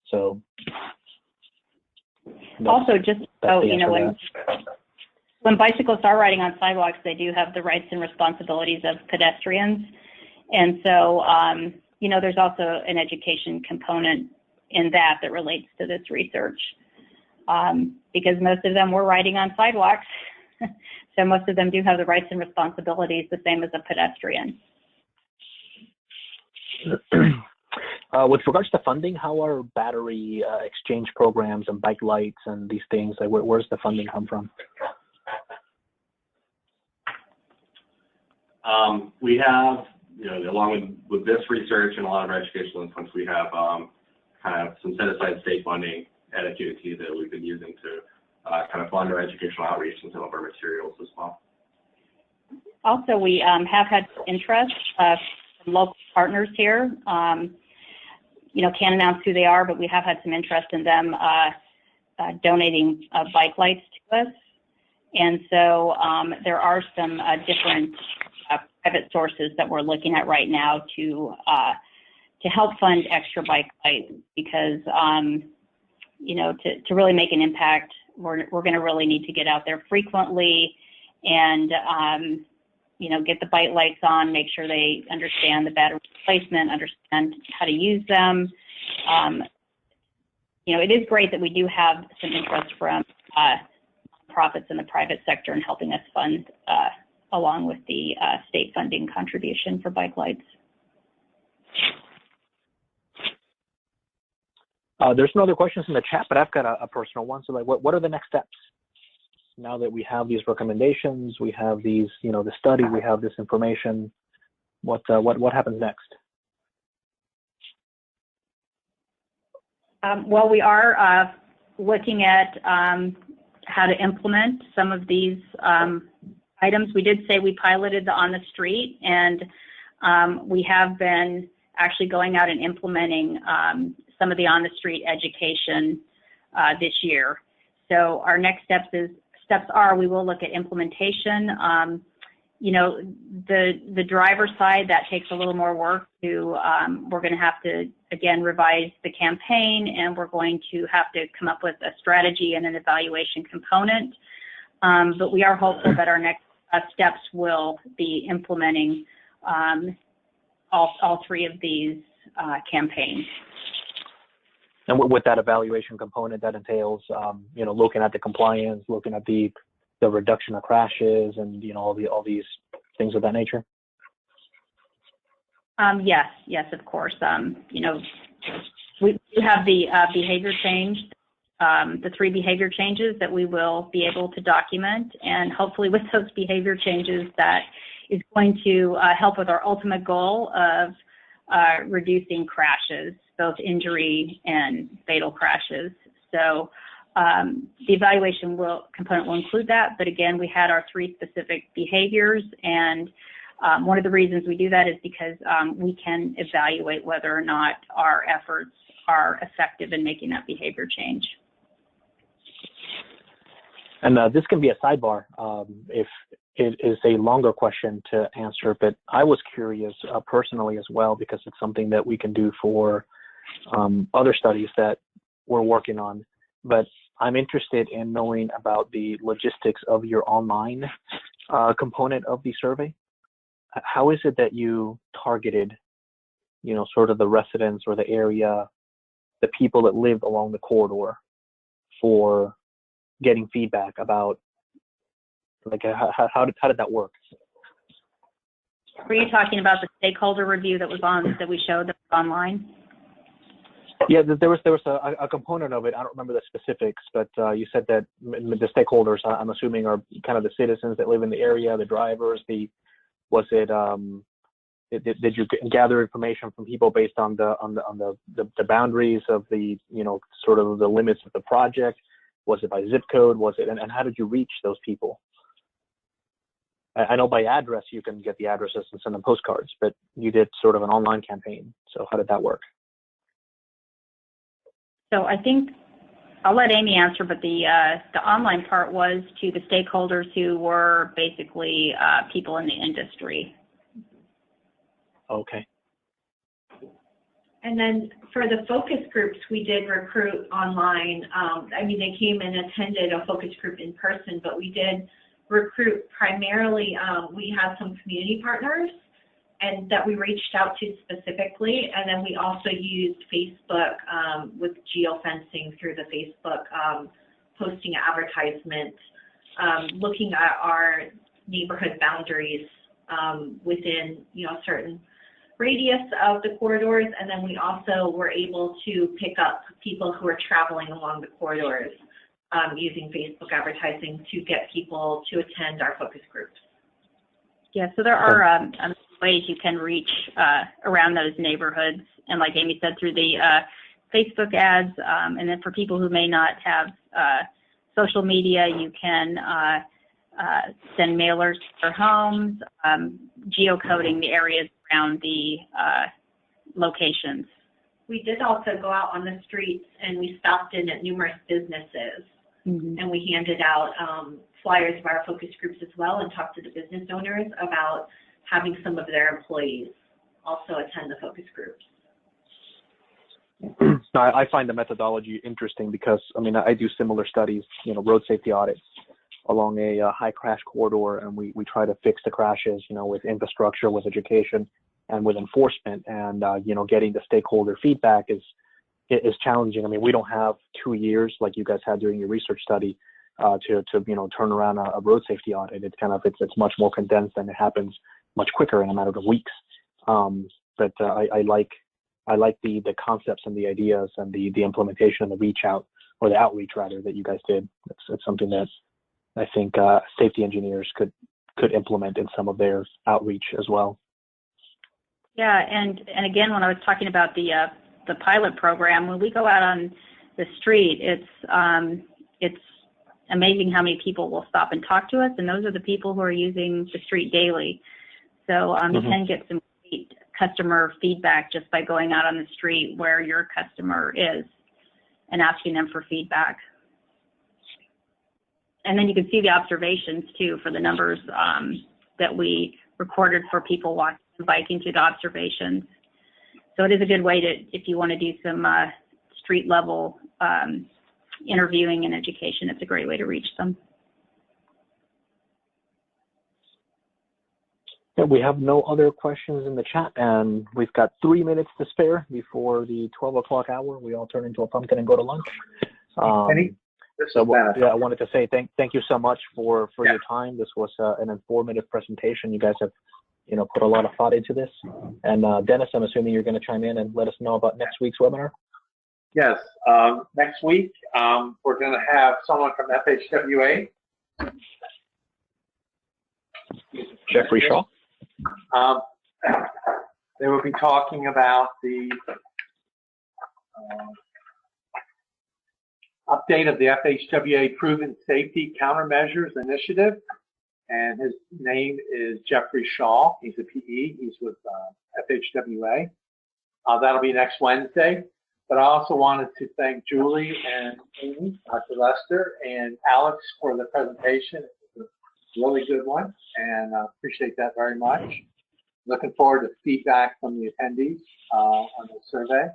So also, just so you know, when bicyclists are riding on sidewalks, they do have the rights and responsibilities of pedestrians. And so, you know, there's also an education component in that relates to this research, because most of them were riding on sidewalks. So most of them do have the rights and responsibilities the same as a pedestrian. With regards to funding, how are battery exchange programs and bike lights and these things, like where's the funding come from? We have, you know, along with this research and a lot of our educational influence, we have kind of some set-aside state funding at FDOT that we've been using to kind of fund our educational outreach and some of our materials as well. Also, we have had interest from local partners here. You know, can't announce who they are, but we have had some interest in them donating bike lights to us. And so there are some different private sources that we're looking at right now to help fund extra bike lights, because you know, to really make an impact, we're going to really need to get out there frequently and you know, get the bike lights on, make sure they understand the battery replacement, understand how to use them. You know, it is great that we do have some interest from nonprofits in the private sector in helping us fund along with the state funding contribution for bike lights. There's no other questions in the chat, but I've got a personal one. So, like, what are the next steps? Now that we have these recommendations, we have these, you know, the study, we have this information, what happens next? Well, we are looking at how to implement some of these items. We did say we piloted the on the street, and we have been actually going out and implementing some of the on the street education this year. So our next steps are we will look at implementation. You know, the driver side, that takes a little more work to, we're going to have to, again, revise the campaign, and we're going to have to come up with a strategy and an evaluation component. But we are hopeful that our next steps will be implementing all three of these campaigns. And with that evaluation component, that entails, you know, looking at the compliance, looking at the reduction of crashes, and, you know, all these things of that nature. Yes, of course. You know, we do have the behavior change, the 3 behavior changes that we will be able to document, and hopefully with those behavior changes, that is going to help with our ultimate goal of reducing crashes, both injury and fatal crashes. So the evaluation component will include that, but again, we had our 3 specific behaviors, and one of the reasons we do that is because we can evaluate whether or not our efforts are effective in making that behavior change. And this can be a sidebar if it is a longer question to answer, but I was curious personally as well, because it's something that we can do for other studies that we're working on. But I'm interested in knowing about the logistics of your online component of the survey. How is it that you targeted, you know, sort of the residents or the area, the people that live along the corridor, for getting feedback about, like, how did that work? Were you talking about the stakeholder review that we showed that was online? Yeah, there was a component of it. I don't remember the specifics, but you said that the stakeholders, I'm assuming, are kind of the citizens that live in the area, the drivers. Did you gather information from people based on the boundaries of the, you know, sort of the limits of the project? Was it by zip code? Was it, and how did you reach those people? I know by address you can get the addresses and send them postcards, but you did sort of an online campaign. So how did that work? So I think I'll let Amy answer, but the online part was to the stakeholders who were basically people in the industry. Okay. And then for the focus groups, we did recruit online. I mean, they came and attended a focus group in person, but we did recruit primarily, we had some community partners and that we reached out to specifically, and then we also used Facebook with geofencing through the Facebook, posting advertisements, looking at our neighborhood boundaries within, you know, certain radius of the corridors, and then we also were able to pick up people who are traveling along the corridors using Facebook advertising to get people to attend our focus groups. Yeah, so there are ways you can reach around those neighborhoods, and like Amy said, through the Facebook ads, and then for people who may not have social media, you can send mailers to their homes, geocoding the areas around the locations. We did also go out on the streets and we stopped in at numerous businesses, and we handed out flyers of our focus groups as well and talked to the business owners about having some of their employees also attend the focus groups. I find the methodology interesting because, I mean, I do similar studies, you know, road safety audits along a high crash corridor, and we try to fix the crashes, you know, with infrastructure, with education, and with enforcement. And, you know, getting the stakeholder feedback is challenging. I mean, we don't have 2 years like you guys had during your research study to you know, turn around a road safety audit. It's kind of, it's much more condensed and it happens much quicker in a matter of weeks. But I like the concepts and the ideas and the implementation and the reach out, or the outreach rather, that you guys did. It's something that I think safety engineers could implement in some of their outreach as well. Yeah, and again, when I was talking about the pilot program, when we go out on the street, it's amazing how many people will stop and talk to us, and those are the people who are using the street daily. So you can get some great customer feedback just by going out on the street where your customer is and asking them for feedback. And then you can see the observations too for the numbers that we recorded for people walking and biking to the observations. So it is a good way to, if you want to do some street level interviewing and education, it's a great way to reach them. Yeah, we have no other questions in the chat, and we've got 3 minutes to spare before the 12 o'clock hour. We all turn into a pumpkin and go to lunch. So yeah, I wanted to say thank you so much for your time. This was an informative presentation. You guys have, you know, put a lot of thought into this. And Dennis, I'm assuming you're going to chime in and let us know about next week's webinar. Yes, next week we're going to have someone from FHWA. Jeffrey Shaw. They will be talking about the update of the FHWA Proven Safety Countermeasures Initiative, and his name is Jeffrey Shaw. He's a PE. He's with FHWA. That'll be next Wednesday. But I also wanted to thank Julie and Amy, Dr. Lester, and Alex for the presentation. It was a really good one, and I appreciate that very much. Looking forward to feedback from the attendees on the survey.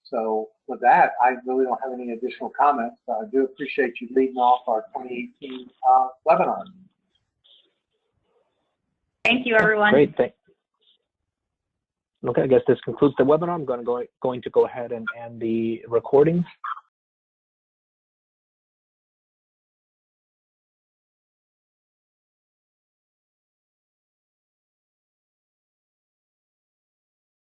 So with that, I really don't have any additional comments, but I do appreciate you leading off our 2018 webinar. Thank you, everyone. Great. Okay, I guess this concludes the webinar. I'm going to go ahead and end the recording.